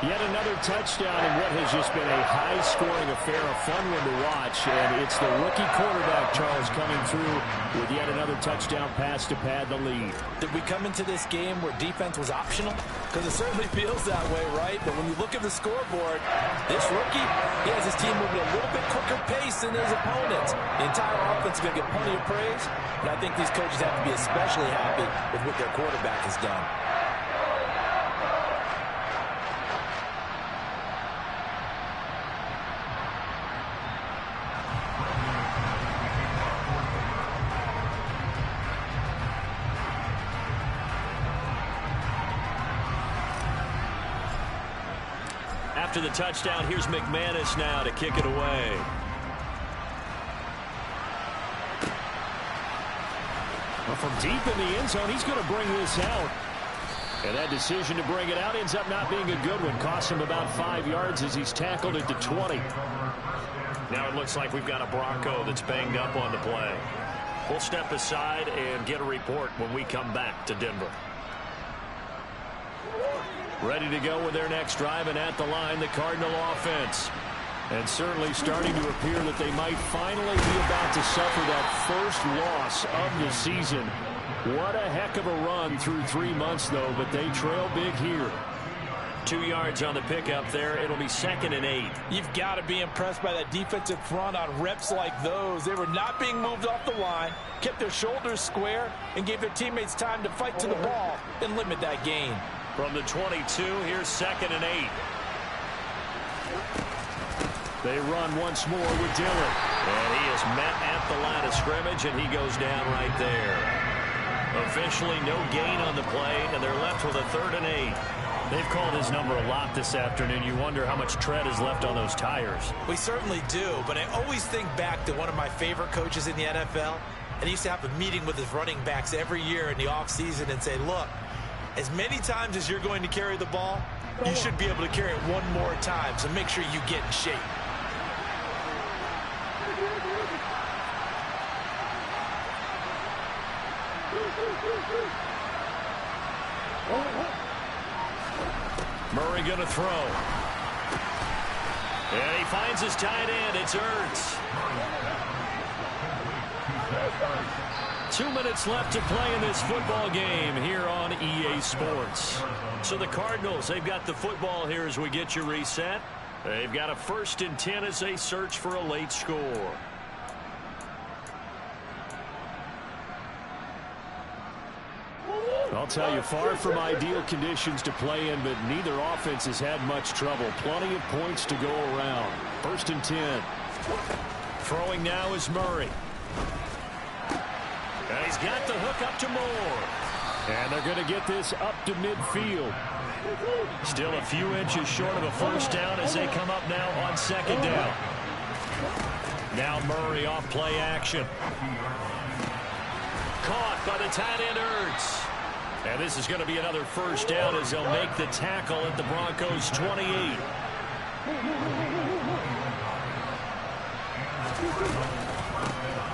Yet another touchdown in what has just been a high-scoring affair, a fun one to watch. And it's the rookie quarterback, Charles, coming through with yet another touchdown pass to pad the lead. Did we come into this game where defense was optional? Because it certainly feels that way, right? But when you look at the scoreboard, this rookie, he has his team moving a little bit quicker pace than his opponents. The entire offense is going to get plenty of praise. And I think these coaches have to be especially happy with what their quarterback has done. After the touchdown, here's McManus now to kick it away. Well, from deep in the end zone, he's going to bring this out. And that decision to bring it out ends up not being a good one. Costs him about 5 yards as he's tackled at the 20. Now it looks like we've got a Bronco that's banged up on the play. We'll step aside and get a report when we come back to Denver. Ready to go with their next drive, and at the line, the Cardinal offense. And certainly starting to appear that they might finally be about to suffer that first loss of the season. What a heck of a run through 3 months, though, but they trail big here. 2 yards on the pickup there. It'll be 2nd and 8. You've got to be impressed by that defensive front on reps like those. They were not being moved off the line, kept their shoulders square, and gave their teammates time to fight to the ball and limit that gain. From the 22, here's 2nd and 8. They run once more with Dillon. And he is met at the line of scrimmage, and he goes down right there. Officially no gain on the play, and they're left with a 3rd and 8. They've called his number a lot this afternoon. You wonder how much tread is left on those tires. We certainly do, but I always think back to one of my favorite coaches in the NFL, and he used to have a meeting with his running backs every year in the offseason and say, look, as many times as you're going to carry the ball, you should be able to carry it one more time, so make sure you get in shape. Murray going to throw. And he finds his tight end. It's Ertz. 2 minutes left to play in this football game here on EA Sports. So the Cardinals, they've got the football here as we get you reset. They've got a 1st and 10 as they search for a late score. I'll tell you, far from ideal conditions to play in, but neither offense has had much trouble. Plenty of points to go around. 1st and 10. Throwing now is Murray. And he's got the hook up to Moore. And they're going to get this up to midfield. Still a few inches short of a 1st down as they come up now on 2nd down. Now Murray off play action. Caught by the tight end Ertz. And this is going to be another 1st down as they'll make the tackle at the Broncos' 28.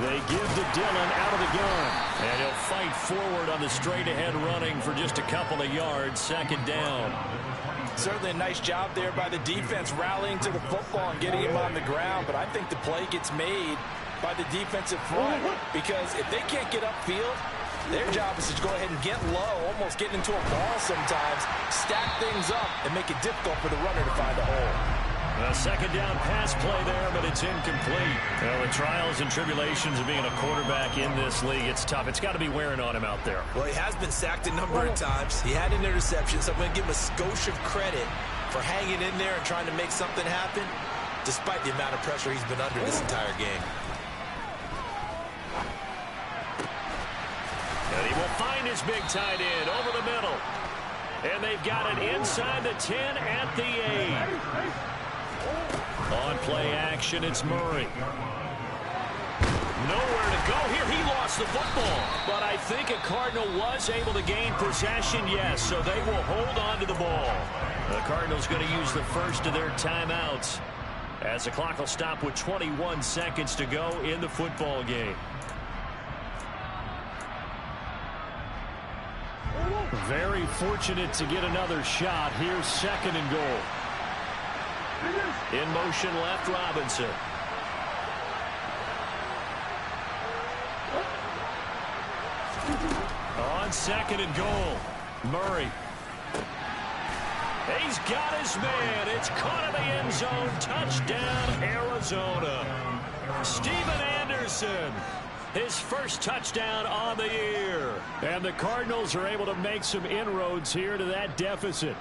They give to Dillon out of the gun. And he'll fight forward on the straight-ahead running for just a couple of yards. 2nd down. Certainly a nice job there by the defense rallying to the football and getting him on the ground. But I think the play gets made by the defensive front, because if they can't get upfield, their job is to go ahead and get low, almost getting into a ball sometimes, stack things up, and make it difficult for the runner to find a hole. A 2nd down pass play there, but it's incomplete. Well, the trials and tribulations of being a quarterback in this league, it's tough. It's got to be wearing on him out there. Well, he has been sacked a number of times. He had an interception, so I'm going to give him a skosh of credit for hanging in there and trying to make something happen, despite the amount of pressure he's been under this entire game. And he will find his big tight end over the middle. And they've got it inside the 10 at the 8. On play action, it's Murray. Nowhere to go here. He lost the football. But I think a Cardinal was able to gain possession, yes. So they will hold on to the ball. The Cardinals going to use the first of their timeouts. As the clock will stop with 21 seconds to go in the football game. Very fortunate to get another shot. Here's 2nd and goal. In motion left, Robinson. On 2nd and goal, Murray. He's got his man. It's caught in the end zone. Touchdown, Arizona. Steven Anderson, his first touchdown on the year. And the Cardinals are able to make some inroads here to that deficit.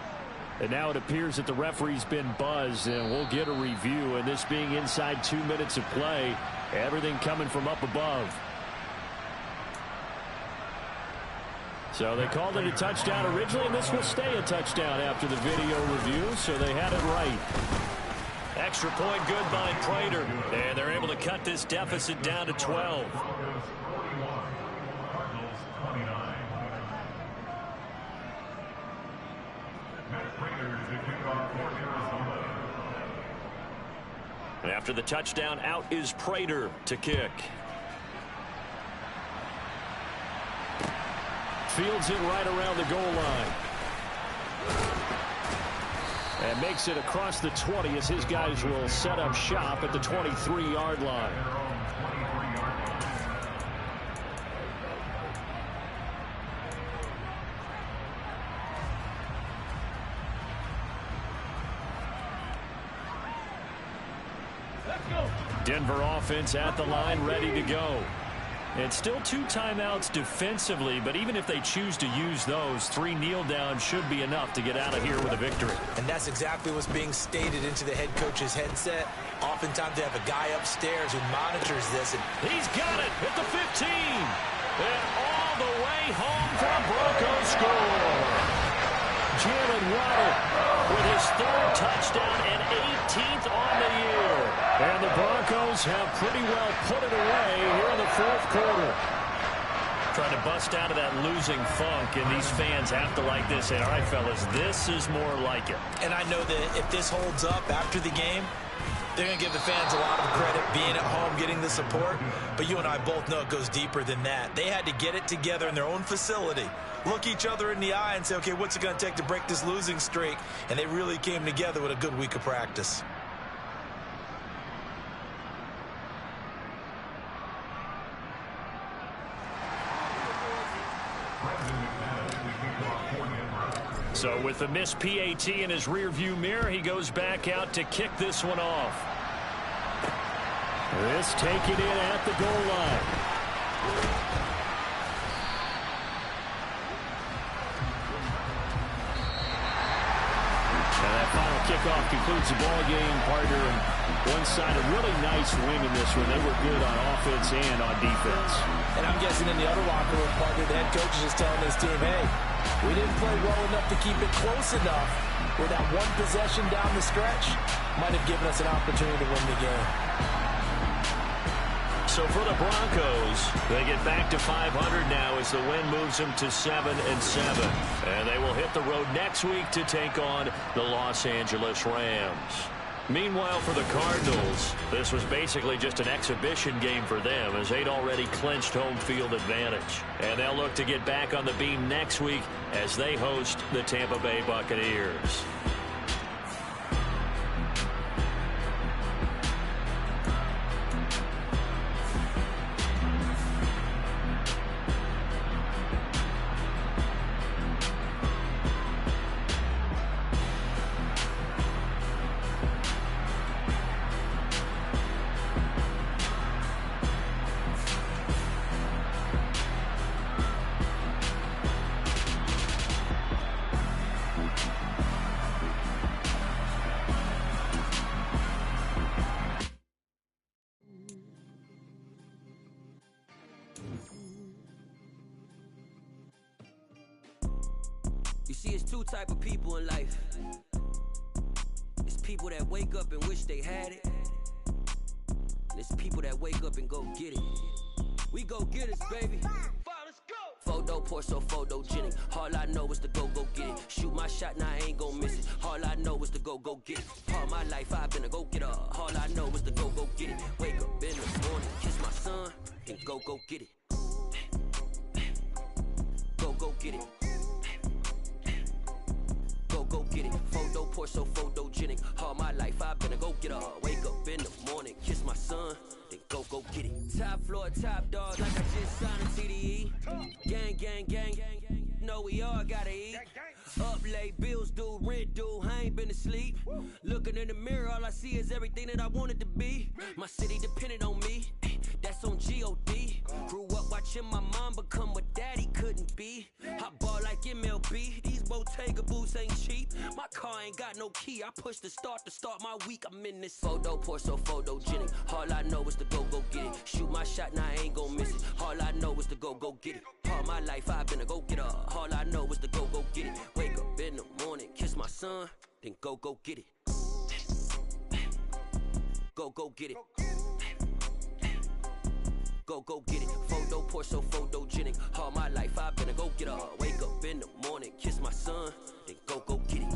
And now it appears that the referee's been buzzed, and we'll get a review. And this being inside 2 minutes of play, everything coming from up above. So they called it a touchdown originally, and this will stay a touchdown after the video review, so they had it right. Extra point good by Prater, and they're able to cut this deficit down to 12. And after the touchdown, out is Prater to kick. Fields it right around the goal line. And makes it across the 20 as his guys will set up shop at the 23-yard line. Denver offense at the line, ready to go. And still 2 timeouts defensively, but even if they choose to use those, 3 kneel downs should be enough to get out of here with a victory. And that's exactly what's being stated into the head coach's headset. Oftentimes they have a guy upstairs who monitors this. And he's got it at the 15. And all the way home for a Broncos score. Jalen Waddle with his 3rd touchdown and 18th on the year. And the Broncos have pretty well put it away here in the 4th quarter. Trying to bust out of that losing funk, and these fans have to like this. And all right, fellas, this is more like it. And I know that if this holds up after the game, they're going to give the fans a lot of credit being at home, getting the support. But you and I both know it goes deeper than that. They had to get it together in their own facility, look each other in the eye and say, okay, what's it going to take to break this losing streak? And they really came together with a good week of practice. So with the missed PAT in his rearview mirror, he goes back out to kick this one off. This taken in at the goal line. And that final kickoff concludes the ball game, partner. And one side, a really nice win in this one. They were good on offense and on defense. And I'm guessing in the other locker room, partner, the head coach is just telling this team, hey, we didn't play well enough to keep it close enough where that one possession down the stretch might have given us an opportunity to win the game. So for the Broncos, they get back to 500 now as the win moves them to 7-7. And they will hit the road next week to take on the Los Angeles Rams. Meanwhile, for the Cardinals, this was basically just an exhibition game for them as they'd already clinched home field advantage. And they'll look to get back on the beam next week as they host the Tampa Bay Buccaneers. You see, it's 2 type of people in life. It's people that wake up and wish they had it. And it's people that wake up and go get it. We go get it, baby. Photo poor, so photogenic. All I know is to go get it. Shoot my shot, now I ain't gon' miss it. All I know is to go get it. All my life I've been a go-getter. All son, then go get it. Top floor, top dog, like I just signed a TDE. Gang, gang, gang, gang, gang. Know we all gotta eat. Up late, bills due, rent due, I ain't been asleep. Looking in the mirror, all I see is everything that I wanted to be. My city depended on me, that's on G.O.D. Grew up watching my mom become what daddy couldn't be. I ball like MLB, these Bottega boots ain't cheap. My car ain't got no key, I push the start to start my week. I'm in this photo, pour so photogenic. All I know is to go get it. Shoot my shot, now I ain't gon' miss it. All I know is to go get it. All my life I've been a go-getter. All I know is to go get it. Wake up in the morning, kiss my son, then go get it. Go get it. Go get it. Photo, pour so photogenic. All my life I've been a go-getter. Wake up in the morning, kiss my son, then go get it.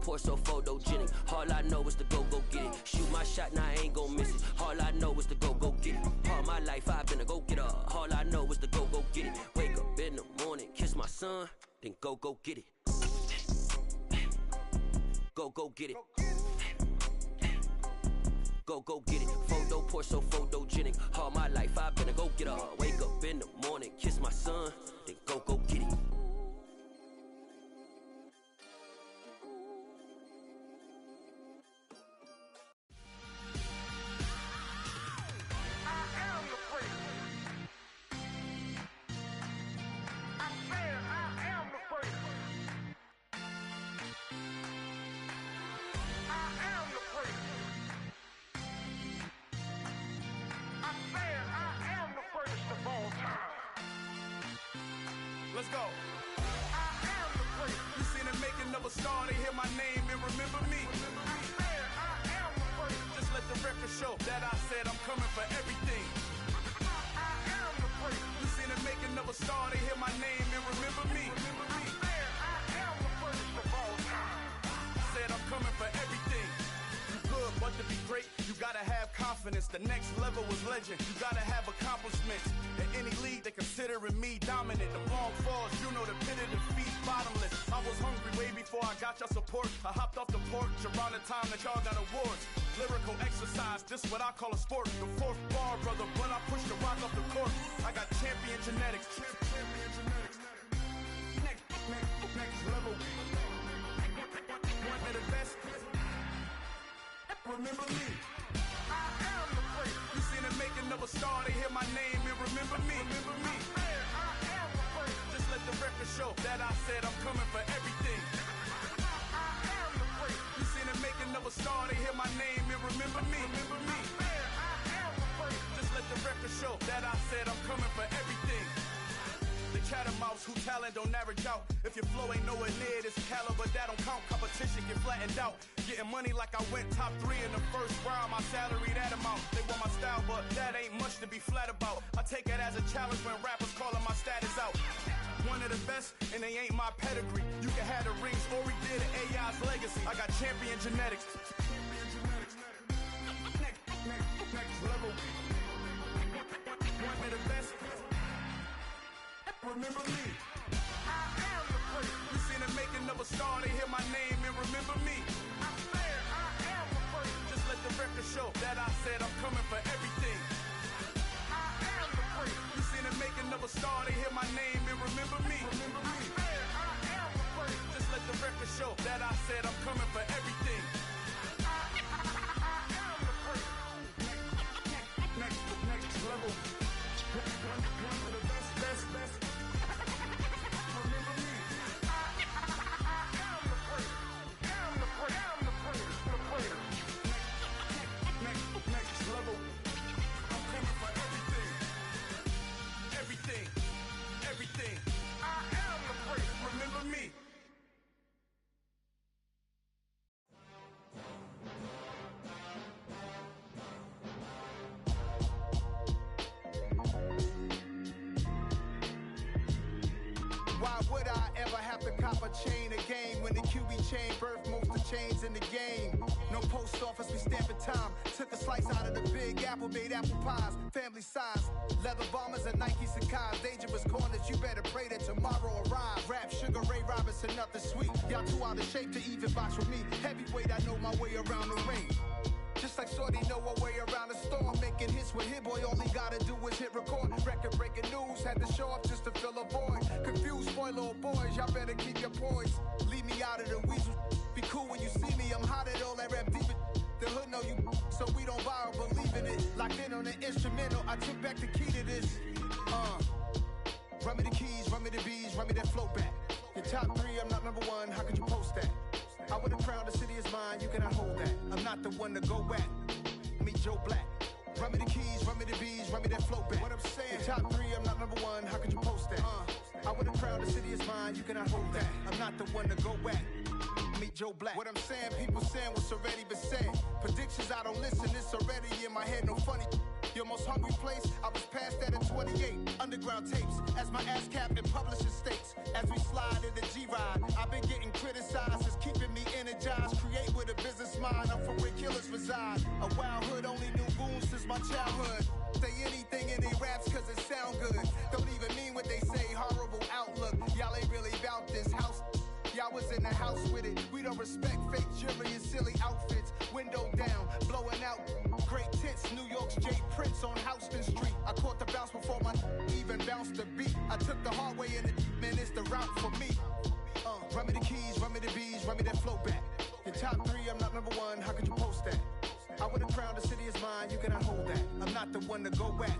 Pour so photogenic. All I know is to go get it. Shoot my shot, now I ain't gon' miss it. All I know is to go get it. All my life I've been a go-getter. All I know is to go get it. Wake up in the morning, kiss my son, then go get it. Go get it. Go get it. Photo, pour so photogenic. All my life I've been a go-getter. Wake up in the morning, kiss my son, then go get it. Let's go. I am the great. You seen the making of a star, they hear my name and remember me. I am the great. Just let the record show that I said I'm coming for everything. I am the great. You seen the making of a star, they hear my name and remember me. I am the greatest of all time. Said I'm coming for everything. You good, but to be great, you gotta have confidence. The next level was legend. You gotta have accomplishments. In any league, they considering me dominant. The long falls, you know the pit of defeat, bottomless. I was hungry way before I got your support. I hopped off the porch around the time that y'all got awards. Lyrical exercise, this what I call a sport. The fourth bar, brother, when I push the rock off the court. I got champion genetics. Next level. One of the best. Remember me. I am the great. You seen the making of a star, they hear my name and remember me. Remember me. I am the great. Just let the record show that I said I'm coming for everything. I am the great. You seen the making of a star, they hear my name and remember me. Remember me. I am the great. Just let the record show that I said I'm coming for everything. The catamounts who talent don't average out. If your flow ain't nowhere near this caliber, that don't count. Competition get flattened out. Getting money like I went top 3 in the first round. My salary that amount. They want my style, but that ain't much to be flat about. I take it as a challenge when rappers calling my status out. One of the best, and they ain't my pedigree. You can have the rings, or we did an AI's legacy. I got champion genetics. Next level. One of the best. Remember me. I am the great. You seen the making of a star, they hear my name and remember me. I am the great. Just let the record show that I said I'm coming for everything. I am the great. You seen the making of a star, they hear my name and remember me. Remember me. I am the great. Just let the record show that I said I'm coming for everything. I am the great. Next level. One of the best. Remember me. I am cop a chain of game. When the QB chain birthed most of chains in the game. No post office, we stamping time. Took a slice out of the big apple, made apple pies. Family size, leather bombers and Nike Sacai's. Dangerous corners, you better pray that tomorrow arrives. Rap, Sugar Ray Robinson, nothing sweet. Y'all too out of shape to even box with me. Heavyweight, I know my way around the ring. Just like Shorty know her way around the storm. Making hits with Hit Boy, all he gotta do is hit record. Record breaking news, had to show up just to fill a void. Confused, spoiler boys, y'all better keep your poise. Leave me out of the weasel. Be cool when you see me, I'm hot at all that rap deep. The hood know you, so we don't borrow, believe in it. Locked in on the instrumental, I took back the key to this. Run me the keys, run me the bees, run me that flow back. Your top 3, I'm not number 1, how could you post that? I would have crowned the city is mine, you cannot hold that. I'm not the one to go back. Meet Joe Black. Run me the keys, run me the bees, run me that flow back. What I'm saying, your top 3, I'm not number 1, how could you post that? I would have crowned the city is mine, you cannot hold that. I'm not the one to go back. Meet Joe Black. What I'm saying, people saying what's already been said. Predictions, I don't listen, it's already in my head, no funny. Your most hungry place, I was past that at 28. Underground tapes, as my ass cap in publishing states. As we slide in the G-Ride, I've been getting criticized, it's keeping me energized. Create with a business mind, I'm from where killers reside. A wild hood, only knew goons since my childhood. Say anything in they raps cause it sound good. Don't even mean what they say, horrible outlook. Y'all ain't really about this house. Y'all was in the house with it. We don't respect fake jewelry and silly outfits. Window down, blowing out. Great tits, New York's J. Prince on Houston Street. I caught the bounce before my even bounced the beat. I took the hard way in it, man, it's the route for me. Run me the keys, run me the bees, run me that flow back. Your top 3, I'm not number 1, how could you post that? I would have crowned the city is mine, you cannot hold that. I'm not the one to go back.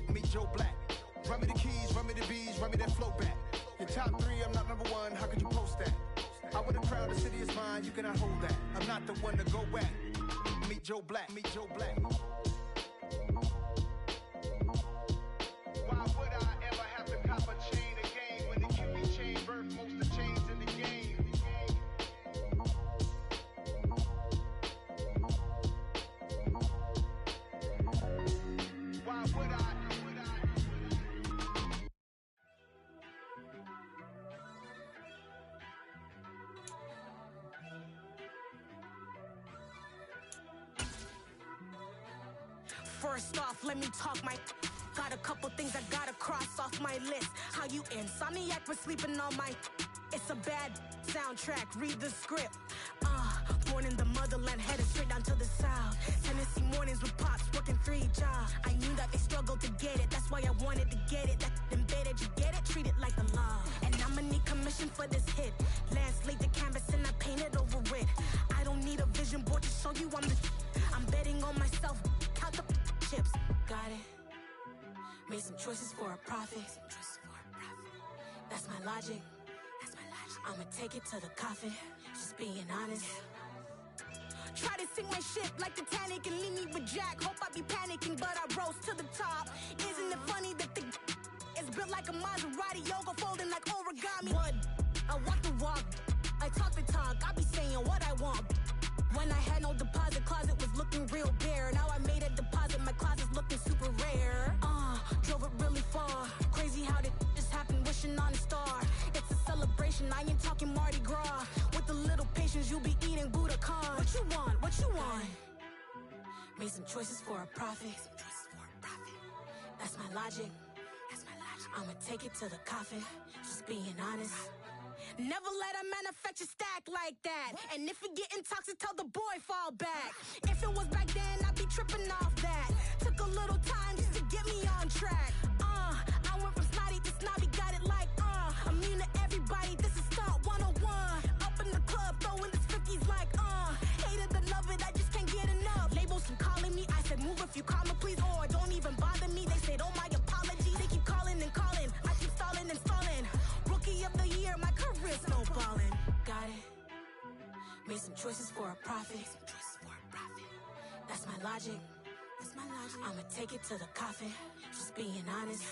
Meet Joe Black. Run me the keys, run me the bees, run me that flow back. Your top 3, I'm not number 1, how could you post that? I would have crowned the city is mine, you cannot hold that. I'm not the one to go back. Meet Joe Black, meet Joe Black. Why would I ever have to cop a chain again when the QB chain birthed most of chains in the game? Why would I? First off, let me talk my. Got a couple things I gotta cross off my list. How you insomniac for sleeping on my. It's a bad soundtrack, read the script. Born in the motherland, headed straight down to the south. Tennessee mornings with pops, working 3 jobs. I knew that they struggled to get it, that's why I wanted to get it. That embedded, you get it, treat it like the law. And I'ma need commission for this hit. Lance laid the canvas and I painted over it. I don't need a vision board to show you I'm betting on myself, count the chips. Got it. Made some choices for a profit. That's my logic. I'ma take it to the coffin. Just being honest. Try to sink my ship like Titanic and leave me with Jack. Hope I be panicking, but I rose to the top. Isn't it funny that the is built like a Maserati, yoga folding like origami? What? I walk the walk, I talk the talk. I be saying what I want. When I had no deposit, closet was looking real bare. Now I made a deposit, my closet's looking super rare. Drove it really far. Crazy how did just happen, wishing on a star. It's a celebration, I ain't talking Mardi Gras. With a little patience, you'll be eating Budokan. What you want? What you want? Made some choices for a profit. That's my logic. I'ma take it to the coffin. Just being honest. Never let a manufacture stack like that. And if it getting toxic, tell the boy fall back. If it was back then, I'd be tripping off that. Took a little time just to get me on track. I went from snotty to snobby, got it like immune to everybody, this is Stunt 101. Up in the club, throwing this 50s like hate it or love it, I just can't get enough. Labels keep calling me, I said move if you call me please, or don't even bother me. They said oh my apologies, they keep calling and calling. I keep stalling and stalling. Rookie of the year, my career snowballing. Got it. Made some choices for a profit. That's my logic. I'ma take it to the coffin. Just being honest.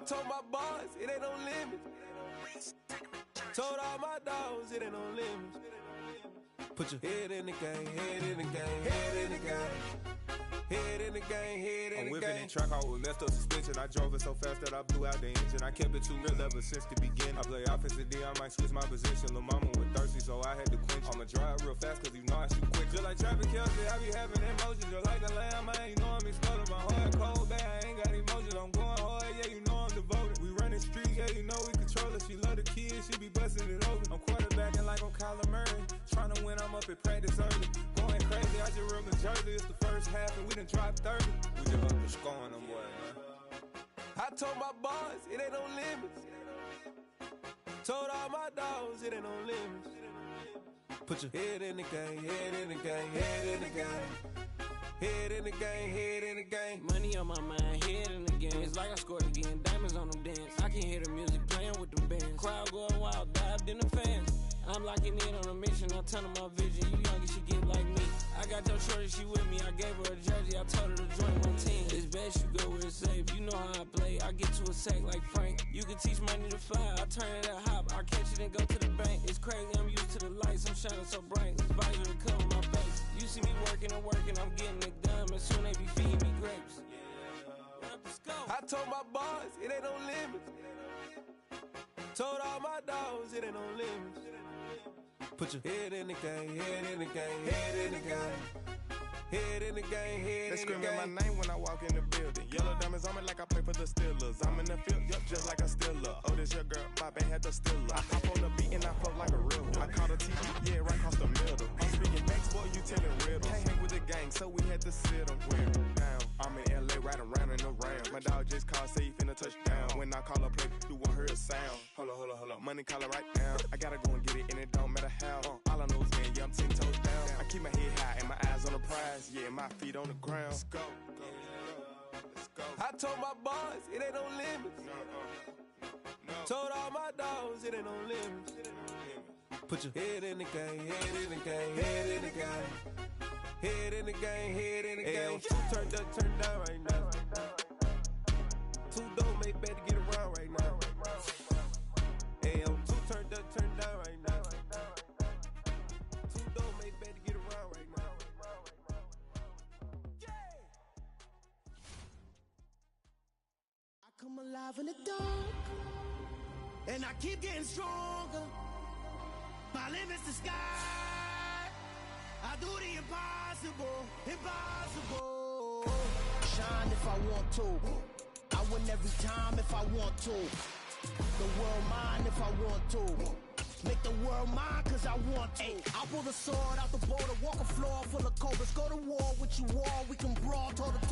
told my boys, it ain't no limits. Told all my dogs, it ain't no limits. Put your head in the game, head in the game, head in the game. Head in the game, head in the game. I'm whipping in track out with messed up suspension. I drove it so fast that I blew out the engine. I kept it too real ever since the beginning. I play offensive D, I might switch my position. Lil' mama was thirsty, so I had to quench. I'ma drive real fast, cause you know I shoot quick. Just like Travis Kelce, I be having emotions. Just like the lamb, I ain't know I'm exploding. My heart cold, bad, I ain't got emotions. I'm going hard, yeah, you know I'm devoted. We running streets, yeah, you know we control it. She love the kids, she be busting it over. I'm quarterbacking like I'm Kyler Murray. Trying to win, I'm up at practice early. Going crazy, I just real the jersey. It's the first half and we done dropped 30. We just up to scoring them, boy, man. I told my boys, it ain't no limits. Told all my dogs, it ain't no limits. Put your head in the game, head in the game, head in the game. Head in the game, head in the game. Money on my mind, head in the game. It's like I scored again, diamonds on them dance. I can hear the music playing with them bands. Crowd going wild, dived in the fans. I'm locking in on a mission, I turn on my vision. You young, you should get like me. I got your shorty, she with me. I gave her a jersey, I told her to join my team. It's best you go where it's safe. You know how I play. I get to a sack like Frank. You can teach money to fly. I turn it at hop. I catch it and go to the bank. It's crazy, I'm used to the lights. I'm shining so bright. This visor to cover my face. You see me working and working. I'm getting it done. And soon they be feeding me grapes. I told my boys, it ain't no limits. Told all my dogs, it ain't no limits. Put your head in the game, head in the game, head in the game. Head in the game, head in the game. They screaming my name when I walk in the building. Yellow diamonds on me like I play for the Steelers. I'm in the field, yup, just like a Steeler. Oh, this your girl, my band had the Steeler. I hop on the beat and I flow like a real one. I caught a TV, yeah, right across the middle. I'm speaking next, boy, you telling riddles. Can't hang with the gang, so we had to sit them wear down. I'm in LA, riding round and around. My dog just called, say he finna touch down. When I call a play, you won't hear a sound. Hold up, money call it right now. I gotta go and get it, and it don't matter how. All I know is man, yeah, I'm 10 toes down. I keep my head high and my eyes on the prize. Yeah, my feet on the ground. Let's go. Let's go. I told my boys, it ain't no limits. No. Told all my dogs, it ain't no limits. Put your head in the game, head in the game, head in the game. Head in the game, head in the game. Turned up, turned down right now. Too dope, make better get around right now. Hey, I'm too turned up, turned down right now. Too dope, make better get around right now. I come alive in the dark, and I keep getting stronger. My limit's the sky. I do the impossible, impossible. Shine if I want to. I win every time if I want to. The world mine if I want to. Make the world mine cause I want to. I'll pull the sword out the border, walk a floor full of cobras. Go to war with you all, we can brawl toe to toe.